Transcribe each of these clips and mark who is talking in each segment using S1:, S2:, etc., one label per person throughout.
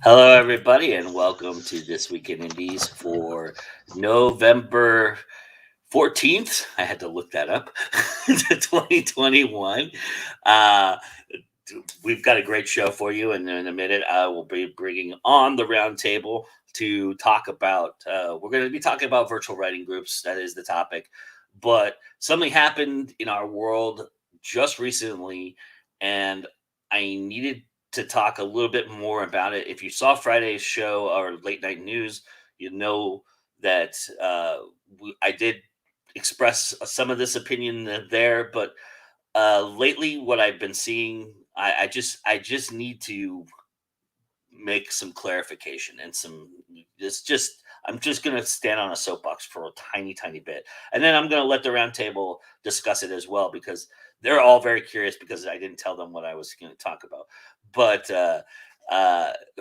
S1: Hello, everybody, and welcome to This Week in Indies for November 14th. I had to look that up to 2021. Uh, we've got a great show for you, and in a minute, I will be bringing on the roundtable to talk about. We're going to be talking about virtual writing groups. That is the topic. But something happened in our world just recently, and I needed to talk a little bit more about it. If you saw Friday's show or late night news, you know that I did express some of this opinion there, but lately, what I've been seeing, I just need to make some clarification and some. It's just I'm just gonna stand on a soapbox for a tiny bit, and then I'm gonna let the roundtable discuss it as well because they're all very curious because I didn't tell them what I was going to talk about. But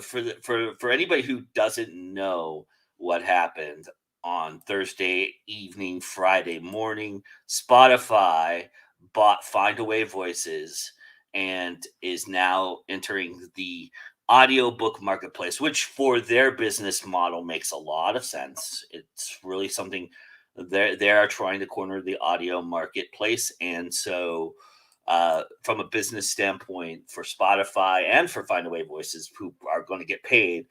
S1: for anybody who doesn't know what happened on Thursday evening, Friday morning, Spotify bought Findaway Voices and is now entering the audiobook marketplace, which for their business model makes a lot of sense. It's really something they are trying to corner the audio marketplace, and so from a business standpoint for Spotify and for Findaway Voices, who are going to get paid,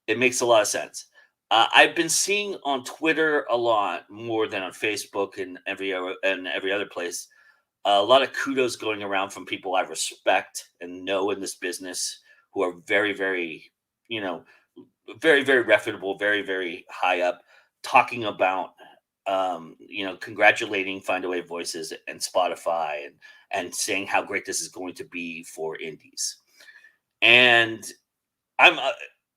S1: it makes a lot of sense. I've been seeing on Twitter a lot more than on Facebook and every other place. A lot of kudos going around from people I respect and know in this business who are very, you know, very reputable, very high up, talking about, congratulating Findaway Voices and Spotify and saying how great this is going to be for indies. And I'm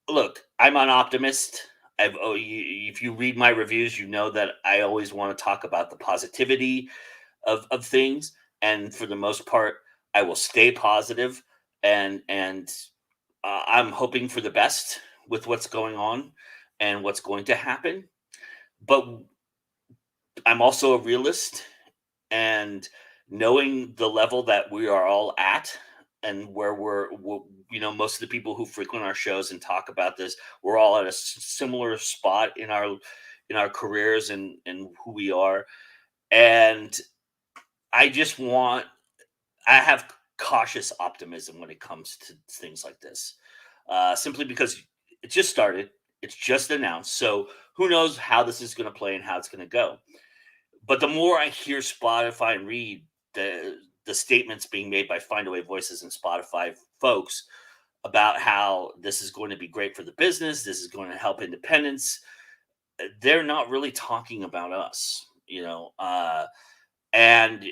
S1: look, I'm an optimist. If you read my reviews, you know that I always want to talk about the positivity of things, and for the most part, I will stay positive, and I'm hoping for the best with what's going on and what's going to happen. But I'm also a realist, and knowing the level that we are all at and where most of the people who frequent our shows and talk about this, we're all at a similar spot in our careers and who we are. And I just want I have cautious optimism when it comes to things like this, simply because it just started, it's just announced. So who knows how this is going to play and how it's going to go. But the more I hear Spotify and read the statements being made by Findaway Voices and Spotify folks about how this is going to be great for the business, this is going to help independence, they're not really talking about us. And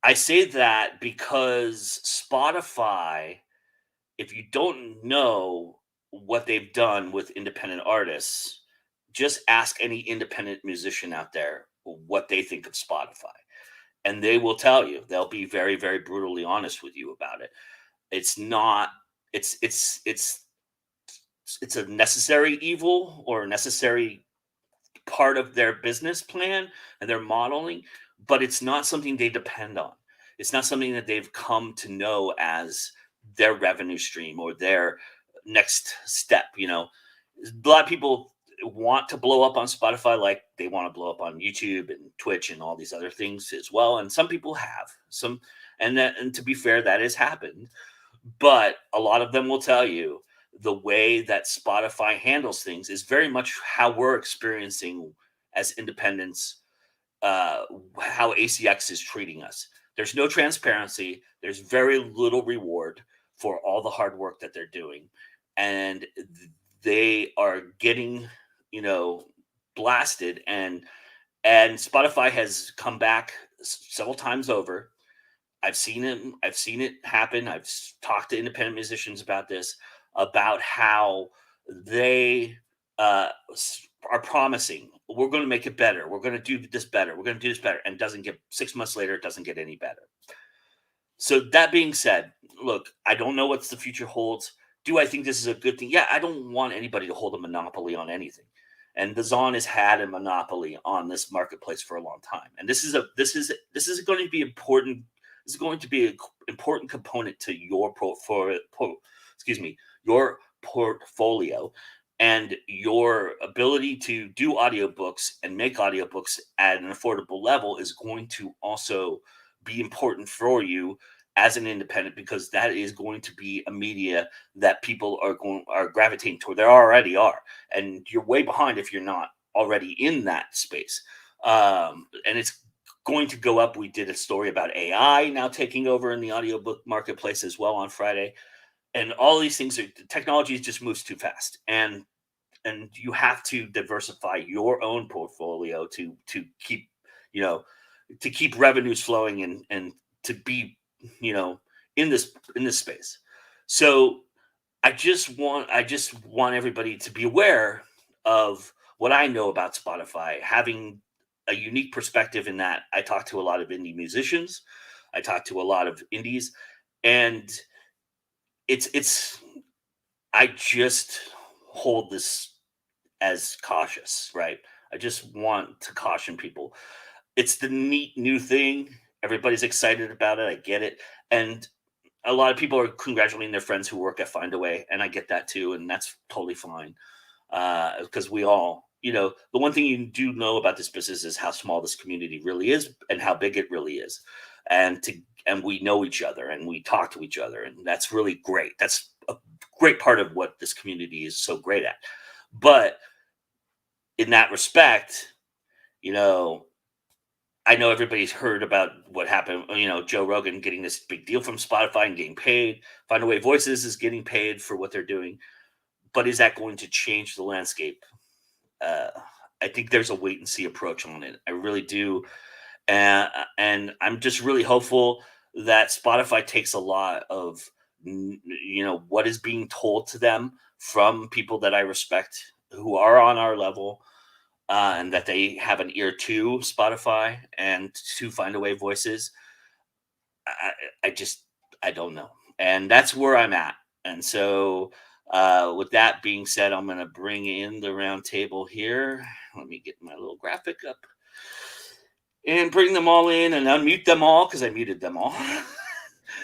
S1: I say that because Spotify, if you don't know what they've done with independent artists, just ask any independent musician out there what they think of Spotify. And they will tell you. They'll be very brutally honest with you about it. It's not it's a necessary evil or a necessary part of their business plan and their modeling, but it's not something they depend on. It's not something that they've come to know as their revenue stream or their next step. A lot of people want to blow up on Spotify like they want to blow up on YouTube and Twitch and all these other things as well. And some people have some, and to be fair, that has happened. But a lot of them will tell you the way that Spotify handles things is very much how we're experiencing as independents, how ACX is treating us. There's no transparency. There's very little reward for all the hard work that they're doing. And they are getting, blasted. And Spotify has come back several times over. I've seen it happen. Talked to independent musicians about this, about how they are promising we're going to make it better, we're going to do this better, we're going to do this better, and doesn't get 6 months later, it doesn't get any better. So that being said, look, I don't know what the future holds. Do I think this is a good thing? Yeah, I don't want anybody to hold a monopoly on anything. And the Zon has had a monopoly on this marketplace for a long time. And this is going to be important. This is going to be an important component to your your portfolio and your ability to do audiobooks and make audiobooks at an affordable level is going to also be important for you as an independent, because that is going to be a media that people are gravitating toward. They already are, and you're way behind if you're not already in that space. And it's going to go up. We did a story about AI now taking over in the audiobook marketplace as well on Friday, and all these things. Technology just moves too fast, and you have to diversify your own portfolio to keep to keep revenues flowing and to be in this space. So I just want everybody to be aware of what I know about Spotify, having a unique perspective in that I talk to a lot of indie musicians, I talk to a lot of indies, and it's I just hold this as cautious, right? I just want to caution people. It's the neat new thing. Everybody's excited about it. I get it. And a lot of people are congratulating their friends who work at Findaway, and I get that too, and that's totally fine. Because we all, the one thing you do know about this business is how small this community really is and how big it really is. And we know each other and we talk to each other, and that's really great. That's a great part of what this community is so great at. But in that respect, I know everybody's heard about what happened, Joe Rogan getting this big deal from Spotify and getting paid. Findaway Voices is getting paid for what they're doing. But is that going to change the landscape? I think there's a wait and see approach on it. I really do. And I'm just really hopeful that Spotify takes a lot of, what is being told to them from people that I respect who are on our level. And that they have an ear to Spotify and to Findaway Voices. I don't know. And that's where I'm at. And so with that being said, I'm going to bring in the round table here. Let me get my little graphic up and bring them all in and unmute them all, because I muted them all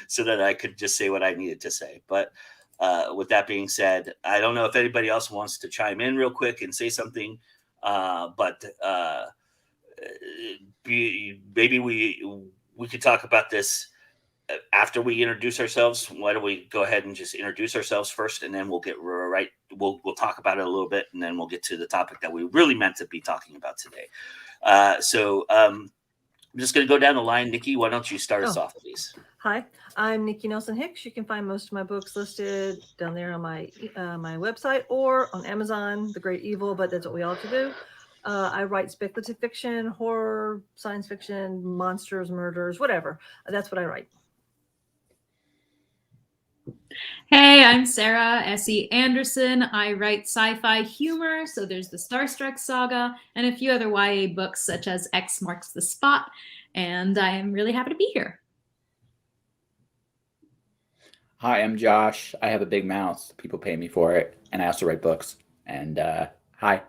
S1: so that I could just say what I needed to say. But with that being said, I don't know if anybody else wants to chime in real quick and say something. But maybe we could talk about this after we introduce ourselves. Why don't we go ahead and just introduce ourselves first, and then we'll get right. We'll talk about it a little bit, and then we'll get to the topic that we really meant to be talking about today. So I'm just going to go down the line. Nikki, why don't you start us off, please?
S2: Hi, I'm Nikki Nelson Hicks. You can find most of my books listed down there on my website or on Amazon, The Great Evil, but that's what we all have to do. I write speculative fiction, horror, science fiction, monsters, murders, whatever. That's what I write.
S3: Hey, I'm Sarah S.E. Anderson. I write sci-fi humor, so there's the Starstruck Saga and a few other YA books such as X Marks the Spot, and I am really happy to be here.
S4: Hi, I'm Josh. I have a big mouth. People pay me for it, and I also write books. And hi.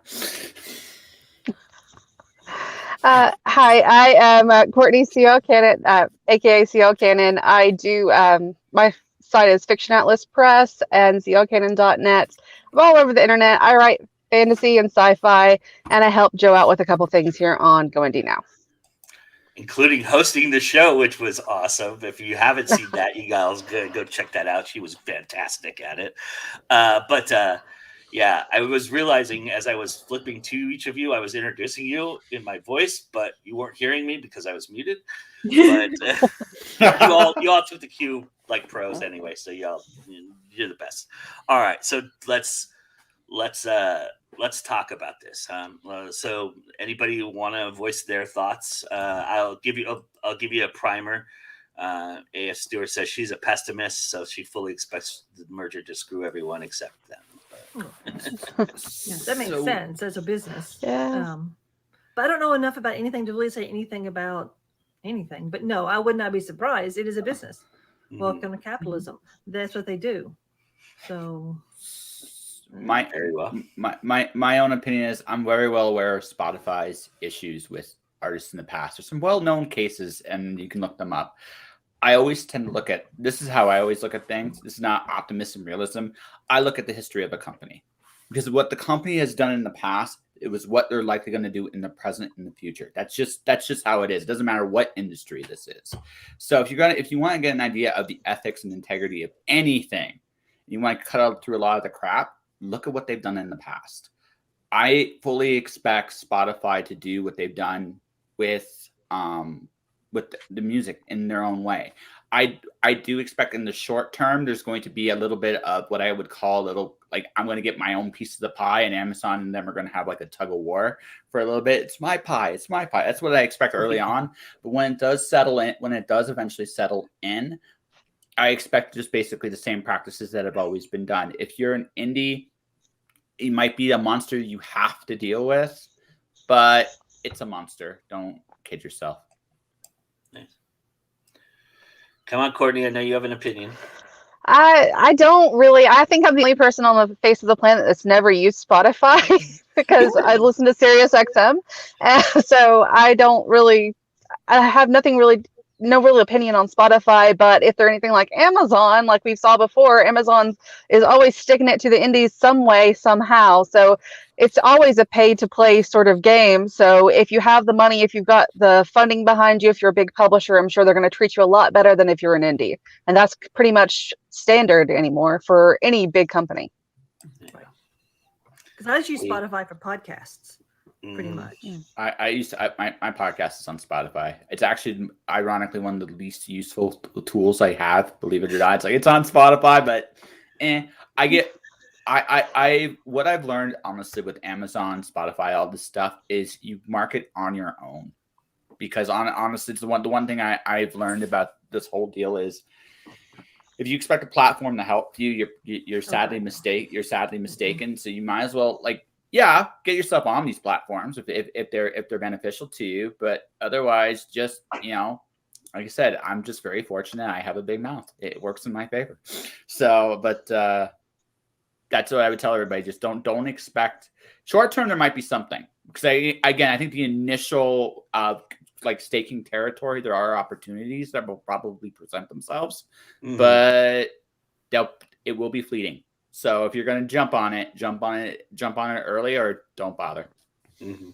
S5: Hi, I am Courtney C.O. Cannon, aka C.O. Cannon. I do my site is Fiction Atlas Press and cocannon.net. I'm all over the internet. I write fantasy and sci-fi, and I help Joe out with a couple things here on Go Indie Now,
S1: including hosting the show, which was awesome. If you haven't seen that, you guys go check that out. She was fantastic at it. Yeah, I was realizing as I was flipping to each of you, I was introducing you in my voice, but you weren't hearing me because I was muted. But you all took the cue like pros anyway, so you're the best. All right, so let's talk about this. So anybody want to voice their thoughts? I'll give you a primer. A.F. Stewart says she's a pessimist, so she fully expects the merger to screw everyone except them. But
S2: Yeah, that makes sense as a business.
S5: Yeah.
S2: But I don't know enough about anything to really say anything about anything. But no, I would not be surprised. It is a business. Welcome to capitalism. That's what they do. So
S4: My
S1: Very well.
S4: my own opinion is I'm very well aware of Spotify's issues with artists in the past. There's some well-known cases, and you can look them up. I always tend to look at this is how I always look at things. This is not optimism, realism. I look at the history of a company because what the company has done in the past, it was what they're likely going to do in the present and the future. That's just how it is. It doesn't matter what industry this is. So if you want to get an idea of the ethics and integrity of anything, you want to cut out through a lot of the crap. Look at what they've done in the past. I fully expect Spotify to do what they've done with the music in their own way. I do expect in the short term there's going to be a little bit of what I would call I'm going to get my own piece of the pie, and Amazon and them are going to have like a tug of war for a little bit. It's my pie. It's my pie. That's what I expect early on. But when it does eventually settle in, I expect just basically the same practices that have always been done. If you're an indie, it might be a monster you have to deal with, but it's a monster. Don't kid yourself.
S1: Nice. Come on, Courtney. I know you have an opinion.
S5: I don't really. I think I'm the only person on the face of the planet that's never used Spotify because I listen to Sirius XM, and so I don't really. I have no real opinion on Spotify. But if they're anything like Amazon, like we saw before, Amazon is always sticking it to the indies some way, somehow. So it's always a pay to play sort of game. So if you have the money, if you've got the funding behind you, if you're a big publisher, I'm sure they're going to treat you a lot better than if you're an indie. And that's pretty much standard anymore for any big company.
S2: Because I just use Spotify for podcasts, pretty much.
S4: My podcast is on Spotify. It's actually ironically one of the least useful tools I have, believe it or not. It's on Spotify, but what I've learned honestly with Amazon, Spotify, all this stuff is you market on your own, because honestly, it's the one thing I've learned about this whole deal is if you expect a platform to help you, you're sadly mistaken. So you might as well get yourself on these platforms if they're beneficial to you, but otherwise just like I said, I'm just very fortunate. I have a big mouth. It works in my favor. So, but that's what I would tell everybody. Just don't expect short term. There might be something, because I think the initial staking territory, there are opportunities that will probably present themselves, but it will be fleeting. So if you're going to jump on it early, or don't bother.
S1: Mm-hmm.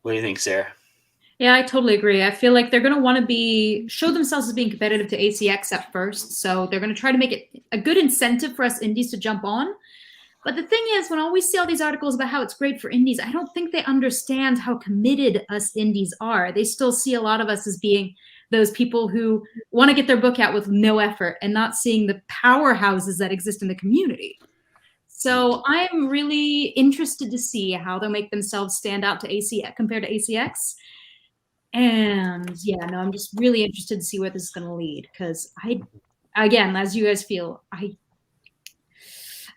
S1: What do you think, Sarah?
S3: Yeah, I totally agree. I feel like they're going to want to show themselves as being competitive to ACX at first. So they're going to try to make it a good incentive for us indies to jump on. But the thing is, when I always see all these articles about how it's great for indies, I don't think they understand how committed us indies are. They still see a lot of us as being those people who want to get their book out with no effort and not seeing the powerhouses that exist in the community. So I'm really interested to see how they'll make themselves stand out to ACX compared to ACX. And I'm just really interested to see where this is going to lead, because again, as you guys feel,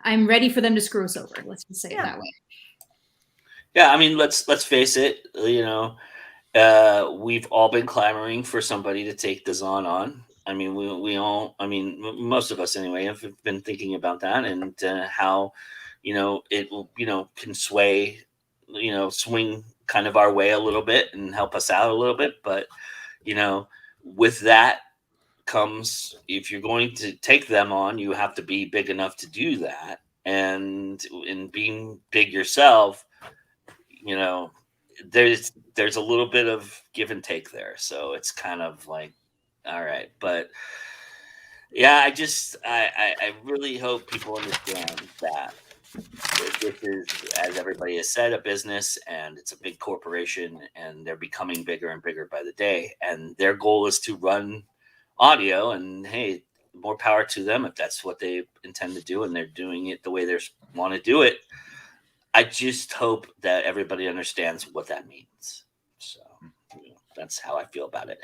S3: I'm ready for them to screw us over. Let's just say it that way.
S1: Yeah, I mean, let's face it. We've all been clamoring for somebody to take DAZN on. I mean, we all. I mean, most of us anyway have been thinking about that, and how it will can sway, swing kind of our way a little bit and help us out a little bit. But with that comes, if you're going to take them on, you have to be big enough to do that. And in being big yourself, there's a little bit of give and take there. So it's kind of like, all right. But yeah, I really hope people understand that this is, as everybody has said, a business, and it's a big corporation, and they're becoming bigger and bigger by the day. And their goal is to run audio, and hey, more power to them if that's what they intend to do, and they're doing it the way they want to do it. I just hope that everybody understands what that means. So that's how I feel about it.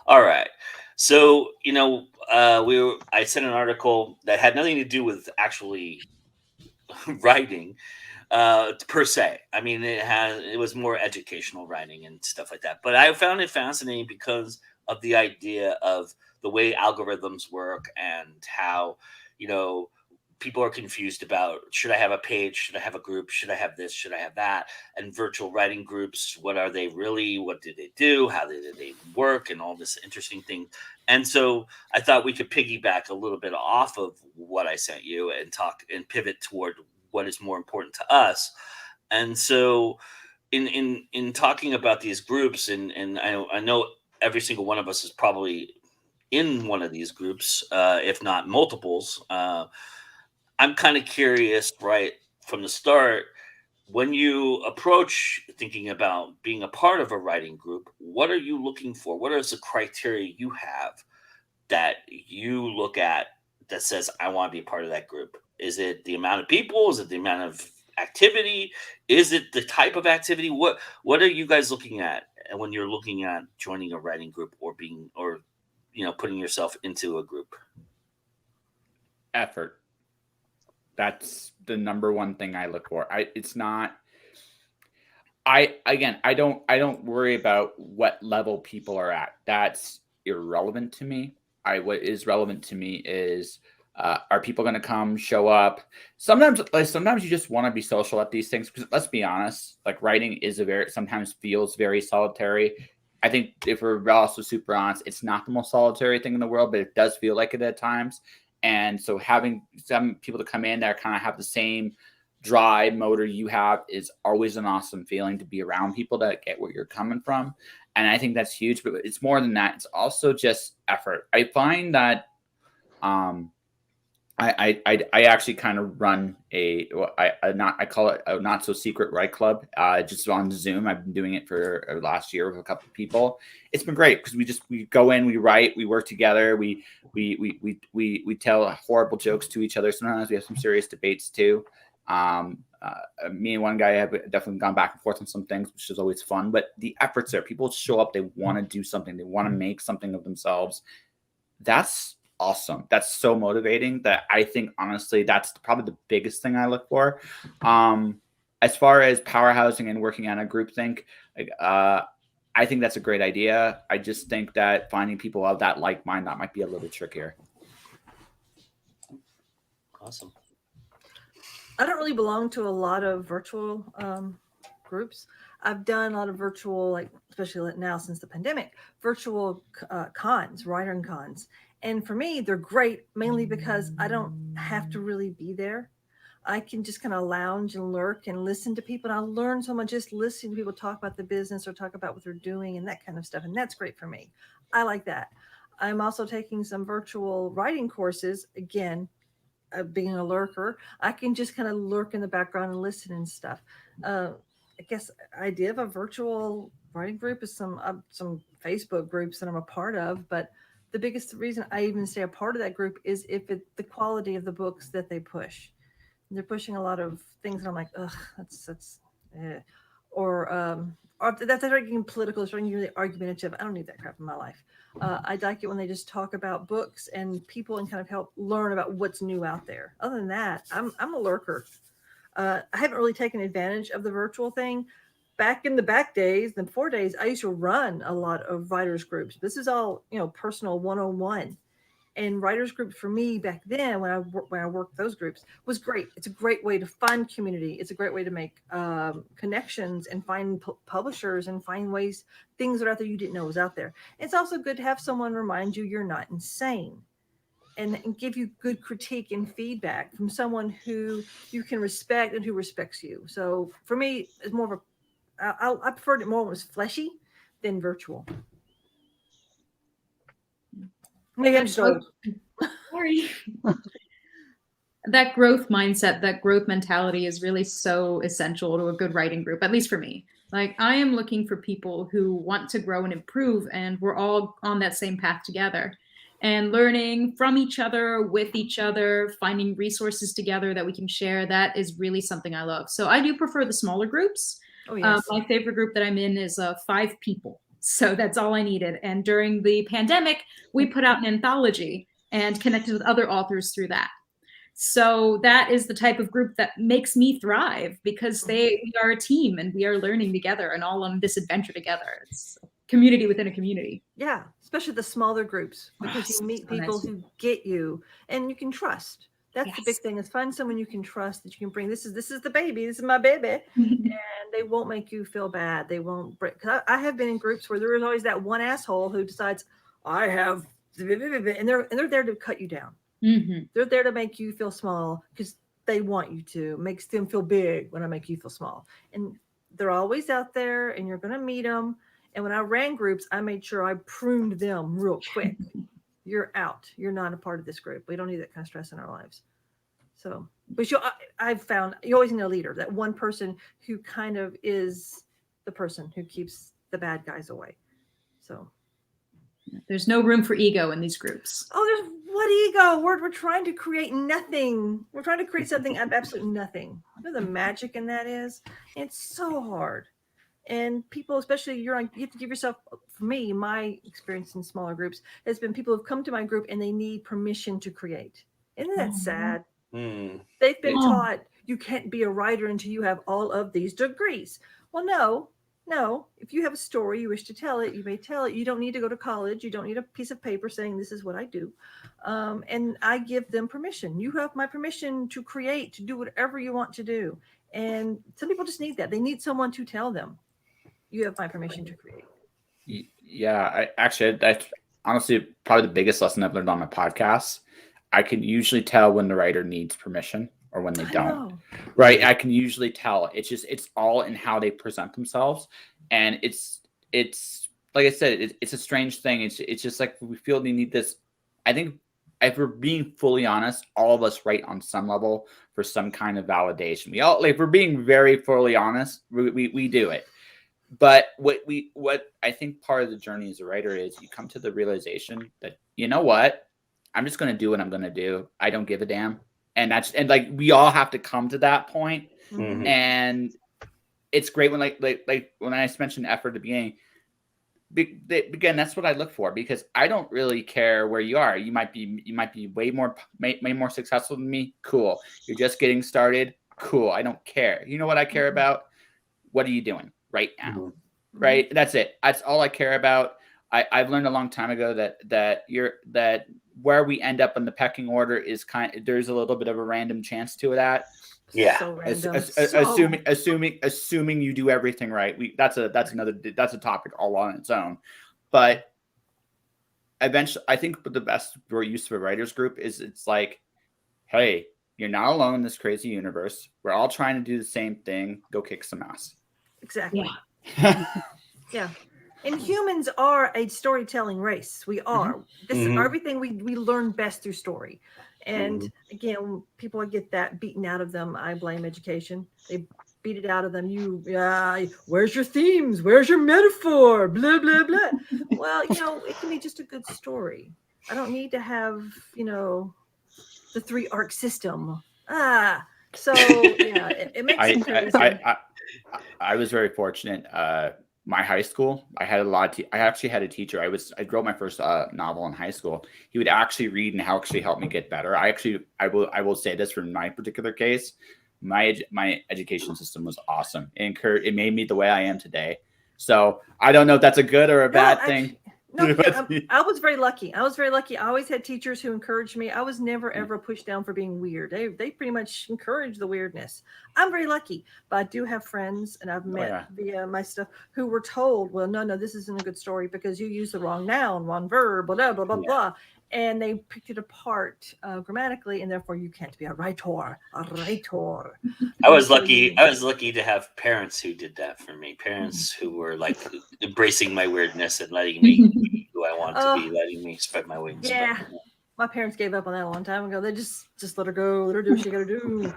S1: All right. So, I sent an article that had nothing to do with actually writing per se. I mean, it was more educational writing and stuff like that. But I found it fascinating because of the idea of the way algorithms work and how, you know, people are confused about, should I have a page? Should I have a group? Should I have this? Should I have that? And virtual writing groups, what are they really? What do they do? How do they work? And all this interesting thing. And so I thought we could piggyback a little bit off of what I sent you and talk and pivot toward what is more important to us. And so in talking about these groups, and I know every single one of us is probably in one of these groups, if not multiples. I'm kind of curious, right from the start, when you approach thinking about being a part of a writing group, what are you looking for? What are the criteria you have that you look at that says, I want to be a part of that group? Is it the amount of people? Is it the amount of activity? Is it the type of activity? What are you guys looking at when you're looking at joining a writing group or putting yourself into a group?
S4: Effort. That's the number one thing I look for. I don't worry about what level people are at. That's irrelevant to me. What is relevant to me is, are people going to come, show up? Sometimes you just want to be social at these things, because let's be honest, like writing sometimes feels very solitary. I think if we're also super honest, it's not the most solitary thing in the world, but it does feel like it at times. And so having some people to come in that kind of have the same drive motor you have is always an awesome feeling, to be around people that get where you're coming from. And I think that's huge, but it's more than that. It's also just effort. I find that I actually kind of run I call it a not so secret write club, just on Zoom. I've been doing it for last year with a couple of people. It's been great because we go in, we write, we work together, we tell horrible jokes to each other. Sometimes we have some serious debates too. Me and one guy have definitely gone back and forth on some things, which is always fun. But the efforts there, people show up, they want to do something, they want to make something of themselves. That's awesome. That's so motivating that I think, honestly, that's probably the biggest thing I look for. As far as powerhousing and working on a group think, I think that's a great idea. I just think that finding people of that like mind, that might be a little trickier.
S1: Awesome.
S2: I don't really belong to a lot of virtual groups. I've done a lot of virtual, like especially now since the pandemic, virtual cons, writer cons. And for me, they're great mainly because I don't have to really be there. I can just kind of lounge and lurk and listen to people. And I learn so much just listening to people talk about the business or talk about what they're doing and that kind of stuff. And that's great for me. I like that. I'm also taking some virtual writing courses. Again, being a lurker, I can just kind of lurk in the background and listen and stuff. I guess idea of a virtual writing group is some Facebook groups that I'm a part of, but the biggest reason I even stay a part of that group is if the quality of the books that they push. And they're pushing a lot of things, and I'm like, ugh, that's or that's getting political, it's getting really argumentative. I don't need that crap in my life. I like it when they just talk about books and people and kind of help learn about what's new out there. Other than that, I'm a lurker. I haven't really taken advantage of the virtual thing. Back in the back days, the 4 days, I used to run a lot of writers groups. This is all, personal 101. And writers groups for me back then, when I worked those groups, was great. It's a great way to find community. It's a great way to make connections and find publishers and find things that are out there you didn't know was out there. It's also good to have someone remind you you're not insane and give you good critique and feedback from someone who you can respect and who respects you. So for me, it's more of I preferred it more when it was fleshy than virtual. Maybe I'm just old.
S3: Sorry. That growth mindset, that growth mentality is really so essential to a good writing group, at least for me. Like, I am looking for people who want to grow and improve, and we're all on that same path together. And learning from each other, with each other, finding resources together that we can share, that is really something I love. So I do prefer the smaller groups.
S2: Oh, yes.
S3: My favorite group that I'm in is 5 people. So that's all I needed. And during the pandemic, we put out an anthology and connected with other authors through that. So that is the type of group that makes me thrive, because we are a team and we are learning together and all on this adventure together. It's a community within a community.
S2: Yeah, especially the smaller groups, because you meet
S3: so
S2: people
S3: nice.
S2: who get you and you can trust. That's the big
S3: Yes.
S2: thing, is find someone you can trust, that you can bring. This is the baby. This is my baby. And they won't make you feel bad. They won't break. 'Cause I have been in groups where there is always that one asshole who decides, I have, and they're there to cut you down.
S3: Mhm.
S2: They're there to make you feel small because they want you to. It makes them feel big when I make you feel small. And they're always out there, and you're going to meet them. And when I ran groups, I made sure I pruned them real quick. You're out. You're not a part of this group. We don't need that kind of stress in our lives. So, but I've found you always need a leader, that one person who kind of is the person who keeps the bad guys away. So
S3: There's no room for ego in these groups.
S2: oh, there's what ego? We're trying to create nothing. We're trying to create something out of absolute nothing. You know the magic in that is? It's so hard. And people, especially you have to give yourself, for me, my experience in smaller groups has been people who've come to my group and they need permission to create. Isn't that sad? They've been taught you can't be a writer until you have all of these degrees. Well, no. If you have a story you wish to tell it, you may tell it. You don't need to go to college. You don't need a piece of paper saying this is what I do. And I give them permission. You have my permission to create, to do whatever you want to do. And some people just need that. They need someone to tell them, you have my permission to create.
S4: Yeah, that's honestly probably the biggest lesson I've learned on my podcast. I can usually tell when the writer needs permission or when they don't. Right? I can usually tell. It's all in how they present themselves, and it's like I said, it's a strange thing. It's just like we feel they need this. I think if we're being fully honest, all of us write on some level for some kind of validation. We all, like, if we're being very fully honest, we do it. But what I think part of the journey as a writer is you come to the realization that, you know what, I'm just going to do what I'm going to do. I don't give a damn. And like, we all have to come to that point.
S1: Mhm.
S4: And it's great when like when I mentioned effort at the beginning, again, that's what I look for, because I don't really care where you are. You might be way more successful than me. Cool. You're just getting started. Cool. I don't care. You know what I care about? What are you doing right now? Right. That's it. That's all I care about. I've learned a long time ago that where we end up in the pecking order is there's a little bit of a random chance to that.
S1: Yeah.
S2: So random.
S4: Assuming you do everything right. That's a topic all on its own. But eventually, I think the best use of a writer's group is, it's like, hey, you're not alone in this crazy universe. We're all trying to do the same thing. Go kick some ass.
S2: Exactly.
S3: Yeah.
S2: Yeah. And humans are a storytelling race. We are. This is everything we learn best through story. And again, people get that beaten out of them. I blame education. They beat it out of them. Where's your themes? Where's your metaphor? Blah, blah, blah. Well, it can be just a good story. I don't need to have, the 3-arc system. So yeah, it makes sense.
S4: I was very fortunate. My high school, I actually had a teacher. I wrote my first novel in high school. He would actually read and actually help me get better. I will say this for my particular case, my education system was awesome. It made me the way I am today. So I don't know if that's a good or a bad thing.
S2: No, I was very lucky. I always had teachers who encouraged me. I was never ever pushed down for being weird. They pretty much encouraged the weirdness. I'm very lucky, but I do have friends, and I've met via my stuff, who were told, well, no, this isn't a good story because you used the wrong noun, wrong verb, blah, blah, blah, blah. And they picked it apart grammatically, and therefore you can't be a writer.
S1: I was lucky to have parents who did that for me. Parents who were like embracing my weirdness and letting me be who I want to be, letting me spread my wings.
S2: Yeah. My parents gave up on that a long time ago. They just let her go, let her do what she got to do.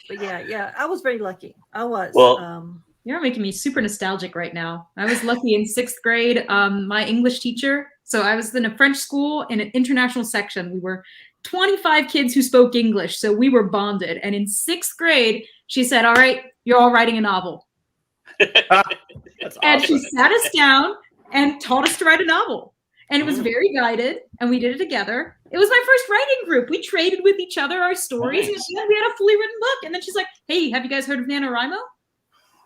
S2: But yeah, I was very lucky. I was.
S1: Well,
S3: you're making me super nostalgic right now. I was lucky in 6th grade. My English teacher. So I was in a French school in an international section. We were 25 kids who spoke English. So we were bonded. And in 6th grade, she said, all right, you're all writing a novel.
S4: That's awesome.
S3: And she sat us down and taught us to write a novel. And it was very guided, and we did it together. It was my first writing group. We traded with each other our stories, and then we had a fully written book. And then she's like, "Hey, have you guys heard of NaNoWriMo?"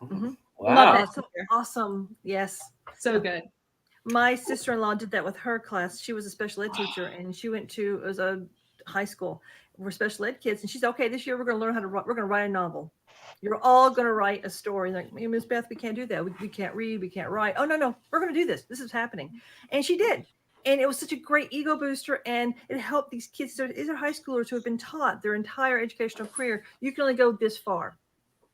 S1: Wow.
S3: Love that.
S2: Awesome. Awesome. Yes.
S3: So good.
S2: My sister-in-law did that with her class. She was a special ed teacher, and she went to it was a high school for special ed kids. And she said, "Okay, this year we're going to learn how to write. We're going to write a novel. You're all going to write a story." Like, Miss Beth, we can't do that. We can't read. We can't write. Oh no, we're going to do this. This is happening, and she did. And it was such a great ego booster, and it helped these kids. These are high schoolers who have been taught their entire educational career, you can only go this far.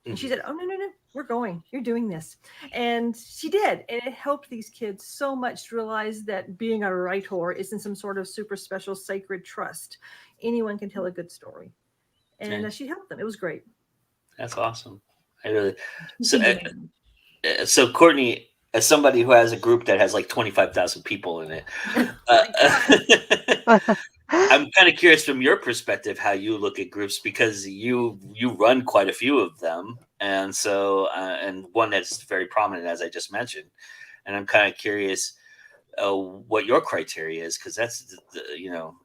S2: And she said, "Oh, no, we're going. You're doing this." And she did. And it helped these kids so much to realize that being a writer isn't some sort of super special sacred trust. Anyone can tell a good story. And she helped them. It was great.
S1: That's awesome. So Courtney, as somebody who has a group that has like 25,000 people in it, I'm kind of curious from your perspective how you look at groups, because you run quite a few of them, and so and one that's very prominent, as I just mentioned, and I'm kind of curious what your criteria is, because that's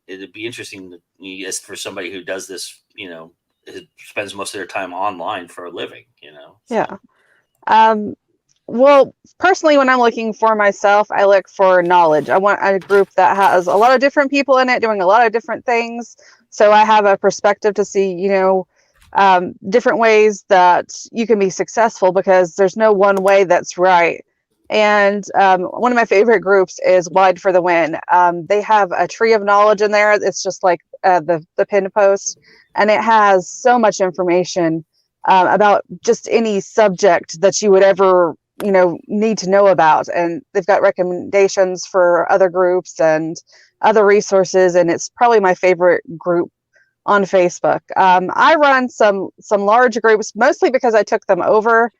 S1: it'd be interesting as for somebody who does this, who spends most of their time online for a living,
S5: Yeah. Well, personally, when I'm looking for myself, I look for knowledge. I want a group that has a lot of different people in it doing a lot of different things. So I have a perspective to see, different ways that you can be successful, because there's no one way that's right. And one of my favorite groups is Wide for the Win. They have a tree of knowledge in there. It's just like the pinned post, and it has so much information about just any subject that you would ever need to know about. And they've got recommendations for other groups and other resources, and it's probably my favorite group on Facebook. I run some large groups, mostly because I took them over.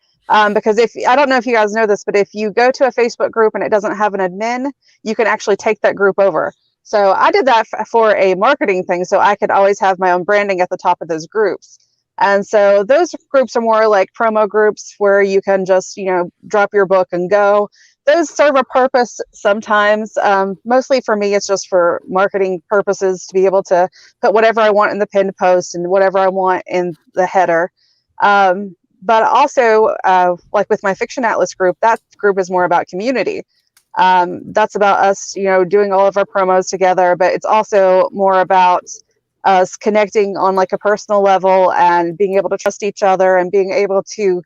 S5: Because I don't know if you guys know this, but if you go to a Facebook group and it doesn't have an admin, you can actually take that group over. So I did that for a marketing thing, so I could always have my own branding at the top of those groups. And so those groups are more like promo groups where you can just, drop your book and go. Those serve a purpose sometimes. Mostly for me, it's just for marketing purposes, to be able to put whatever I want in the pinned post and whatever I want in the header. But also, like with my Fiction Atlas group, that group is more about community. That's about us, doing all of our promos together, but it's also more about us connecting on like a personal level and being able to trust each other and being able to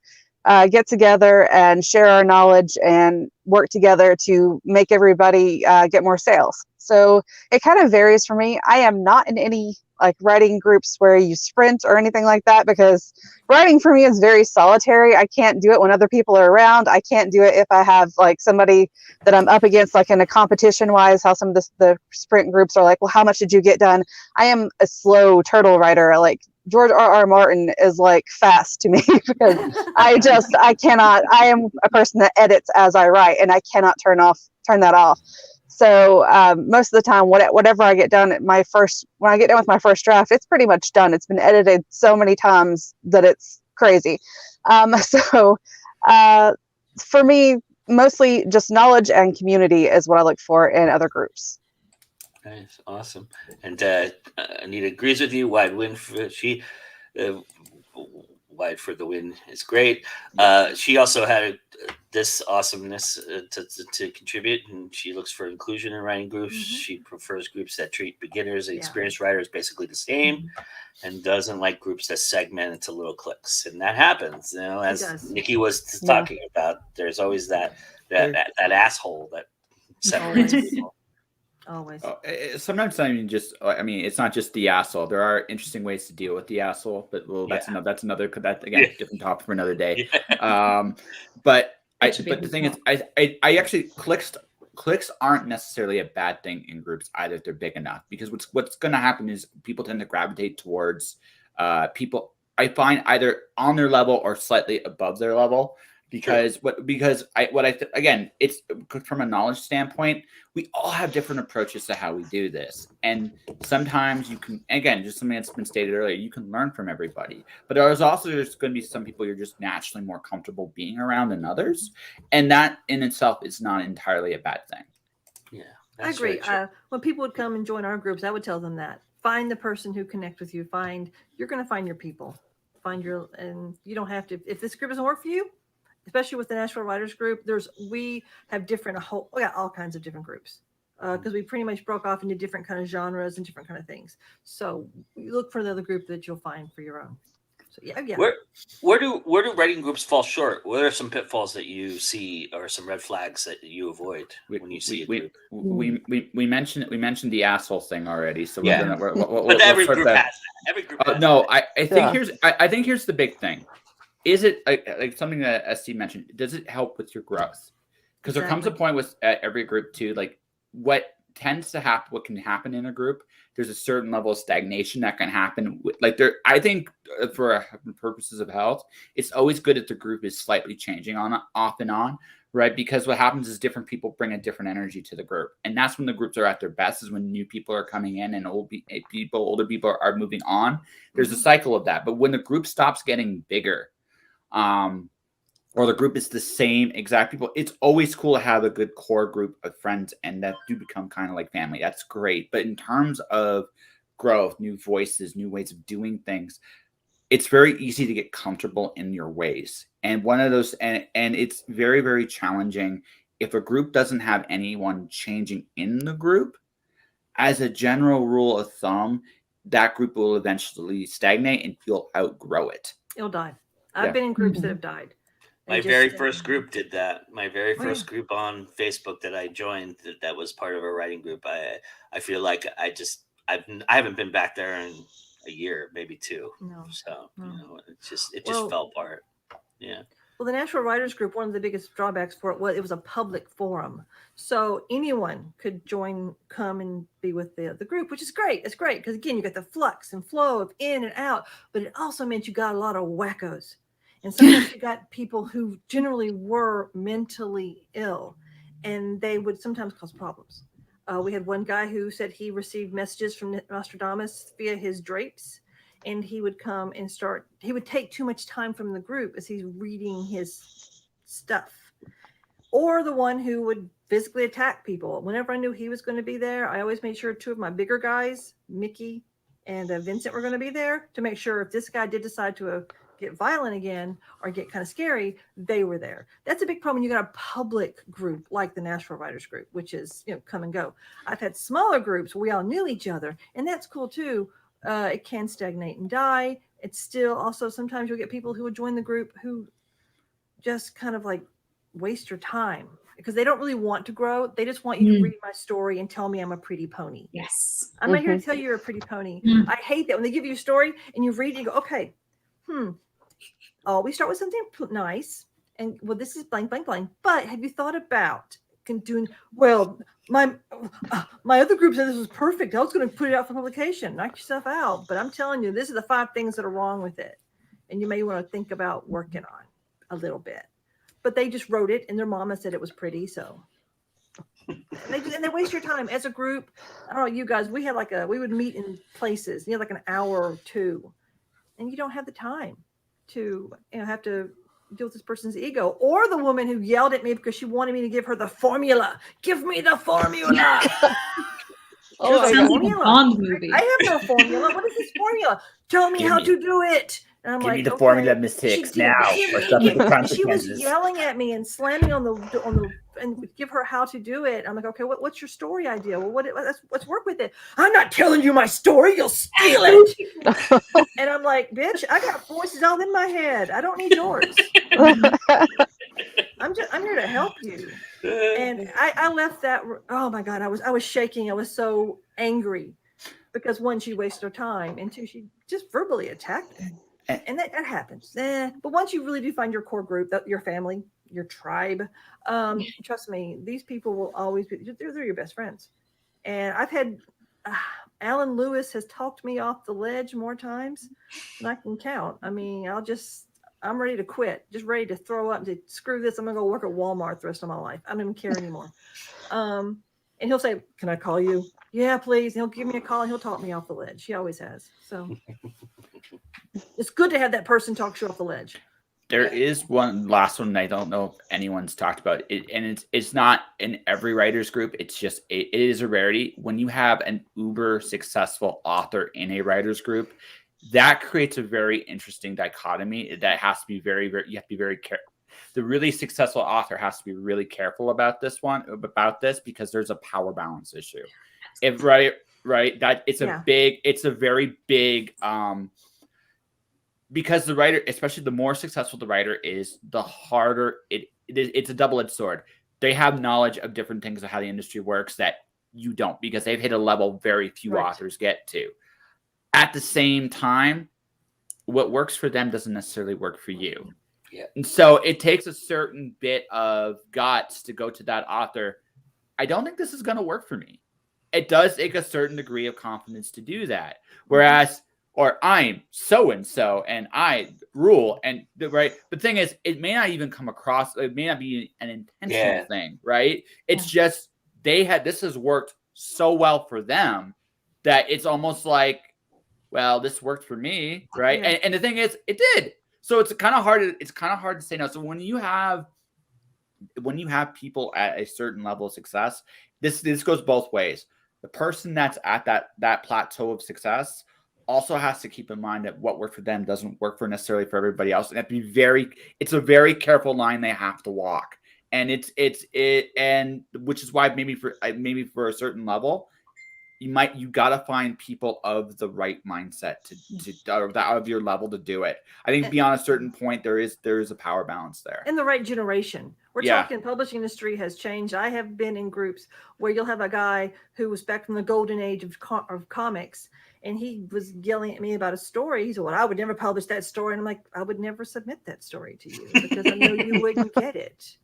S5: get together and share our knowledge and work together to make everybody get more sales. So it kind of varies for me. I am not in any like writing groups where you sprint or anything like that, because writing for me is very solitary. I can't do it when other people are around. I can't do it if I have like somebody that I'm up against, like in a competition wise, how some of the sprint groups are like, well, how much did you get done? I am a slow turtle writer. Like George R.R. Martin is like fast to me because I cannot, I am a person that edits as I write, and I cannot turn that off. So most of the time, whatever I get done when I get done with my first draft, it's pretty much done. It's been edited so many times that it's crazy. So for me, mostly just knowledge and community is what I look for in other groups.
S1: Nice, awesome. And Anita agrees with you. Wide win for Wide for the Win is great. She also had this awesomeness to contribute, and she looks for inclusion in writing groups. She prefers groups that treat beginners and experienced writers basically the same, and doesn't like groups that segment into little cliques. And that happens, as Nikki was talking about. There's always that asshole that separates people.
S2: Always.
S4: Sometimes it's not just the asshole. There are interesting ways to deal with the asshole, but that's another different topic for another day. But the thing is, I actually clicks aren't necessarily a bad thing in groups either if they're big enough, because what's going to happen is people tend to gravitate towards people I find either on their level or slightly above their level. Because again, it's from a knowledge standpoint, we all have different approaches to how we do this. And sometimes you can, again, just something that's been stated earlier, you can learn from everybody. But there's going to be some people you're just naturally more comfortable being around than others. And that in itself is not entirely a bad thing.
S1: Yeah.
S2: I agree. When people would come and join our groups, I would tell them that. Find the person who connects with you. You're going to find your people. And you don't have to, if this group doesn't work for you, especially with the Nashville Writers Group, we have we got all kinds of different groups. Because we pretty much broke off into different kind of genres and different kind of things. So you look for the other group that you'll find for your own. So yeah.
S1: Where do writing groups fall short? What are some pitfalls that you see, or some red flags that you avoid when you see a group?
S4: We mentioned the asshole thing already. So
S1: yeah,
S4: but
S1: every group has that. Every group. Has
S4: no,
S1: that.
S4: I think here's the big thing. Is it like something that SC mentioned? Does it help with your growth? Because there comes a point with every group too, like. What tends to happen, what can happen in a group, there's a certain level of stagnation that can happen. I think for purposes of health, it's always good if the group is slightly changing off and on, right? Because what happens is different people bring a different energy to the group. And that's when the groups are at their best, is when new people are coming in and older people are moving on. There's a cycle of that. But when the group stops getting bigger, or the group is the same exact people, it's always cool to have a good core group of friends and that do become kind of like family. That's great. But in terms of growth, new voices, new ways of doing things, it's very easy to get comfortable in your ways. And one of those, and it's very, very challenging if a group doesn't have anyone changing in the group. As a general rule of thumb, that group will eventually stagnate and you'll outgrow it.
S2: It'll die. I've been in groups that have died.
S1: My very first group did that. My very first group on Facebook that I joined, that was part of a writing group. I feel like I haven't been back there in a year, maybe two.
S2: No.
S1: So it just fell apart. Yeah.
S2: Well, the Nashville Writers Group, one of the biggest drawbacks for it was it was a public forum, so anyone could come and be with the group, which is great. It's great because again, you got the flux and flow of in and out, but it also meant you got a lot of wackos. And sometimes you got people who generally were mentally ill, and they would sometimes cause problems. We had one guy who said he received messages from Nostradamus via his drapes, and he would come and he would take too much time from the group as he's reading his stuff. Or the one who would physically attack people. Whenever I knew he was going to be there, I always made sure two of my bigger guys, Nikki and Vincent, were going to be there to make sure if this guy did decide to get violent again or get kind of scary, they were there. That's a big problem. You got a public group like the Nashville Writers Group, which is come and go. I've had smaller groups where we all knew each other, and that's cool too. It can stagnate and die. It's still also sometimes you'll get people who would join the group who just kind of like waste your time because they don't really want to grow. They just want you to read my story and tell me I'm a pretty pony.
S3: Yes.
S2: I'm not here to tell you you're a pretty pony. I hate that when they give you a story and you read it and you go, okay, we start with something nice, and well, this is blank, blank, blank. But have you thought about doing? Well, my other group said this was perfect. I was going to put it out for publication. Knock yourself out. But I'm telling you, this is the 5 things that are wrong with it, and you may want to think about working on a little bit. But they just wrote it, and their mama said it was pretty, so. And they waste your time as a group. I don't know, you guys. We had we would meet in places, like an hour or two. And you don't have the time to have to deal with this person's ego, or the woman who yelled at me because she wanted me to give her the formula. Give me the formula.
S3: Oh, sounds like a Bond movie.
S2: I have no formula. What is this formula? Tell me how to do it. And I'm
S4: give
S2: like,
S4: me the formula, Miss Hicks, now. Or something
S2: she was yelling at me and slamming on the and would give her how to do it. I'm like, okay, what's your story idea? Well, let's work with it. I'm not telling you my story. You'll steal it. And I'm like, bitch, I got voices all in my head. I don't need yours. I'm here to help you. And I left that. Oh my God, I was shaking. I was so angry because 1, she wasted her time, and 2, she just verbally attacked me. And that happens. But once you really do find your core group, your family, your tribe, trust me, these people will always be, they're your best friends. And I've had, Alan Lewis has talked me off the ledge more times than I can count. I mean, I'm ready to quit, just ready to throw up and say, screw this. I'm going to go work at Walmart the rest of my life. I don't even care anymore. And he'll say, can I call you? Yeah, please. And he'll give me a call and he'll talk me off the ledge. He always has. So it's good to have that person talk you off the ledge.
S4: There is one last one I don't know if anyone's talked about it, and it's not in every writer's group. It's just it is a rarity when you have an uber successful author in a writer's group. That creates a very interesting dichotomy that has to be very you have to be very careful. The really successful author has to be really careful about this because there's a power balance issue. If right that it's a very big because the writer, especially the more successful the writer is, the harder it's a double-edged sword. They have knowledge of different things of how the industry works that you don't, because they've hit a level very few authors get to. At the same time, what works for them doesn't necessarily work for you.
S1: Yeah.
S4: And so it takes a certain bit of guts to go to that author. I don't think this is going to work for me. It does take a certain degree of confidence to do that. Whereas, or I'm so-and-so and I rule. And the thing is, it may not even come across, it may not be an intentional thing, right? It's just, this has worked so well for them that it's almost like, well, this worked for me, right?
S2: Yeah.
S4: And the thing is, it did. So it's kind of hard to say no. So when you have people at a certain level of success, this goes both ways. The person that's at that plateau of success also has to keep in mind that what worked for them doesn't work necessarily for everybody else. And it's a very careful line they have to walk. And and which is why maybe for a certain level, you got to find people of the right mindset of your level to do it. I think beyond a certain point, there is a power balance there.
S2: In the right generation. We're talking publishing industry has changed. I have been in groups where you'll have a guy who was back from the golden age of comics, and he was yelling at me about a story. He said, well, I would never publish that story. And I'm like, I would never submit that story to you because I know you wouldn't get it.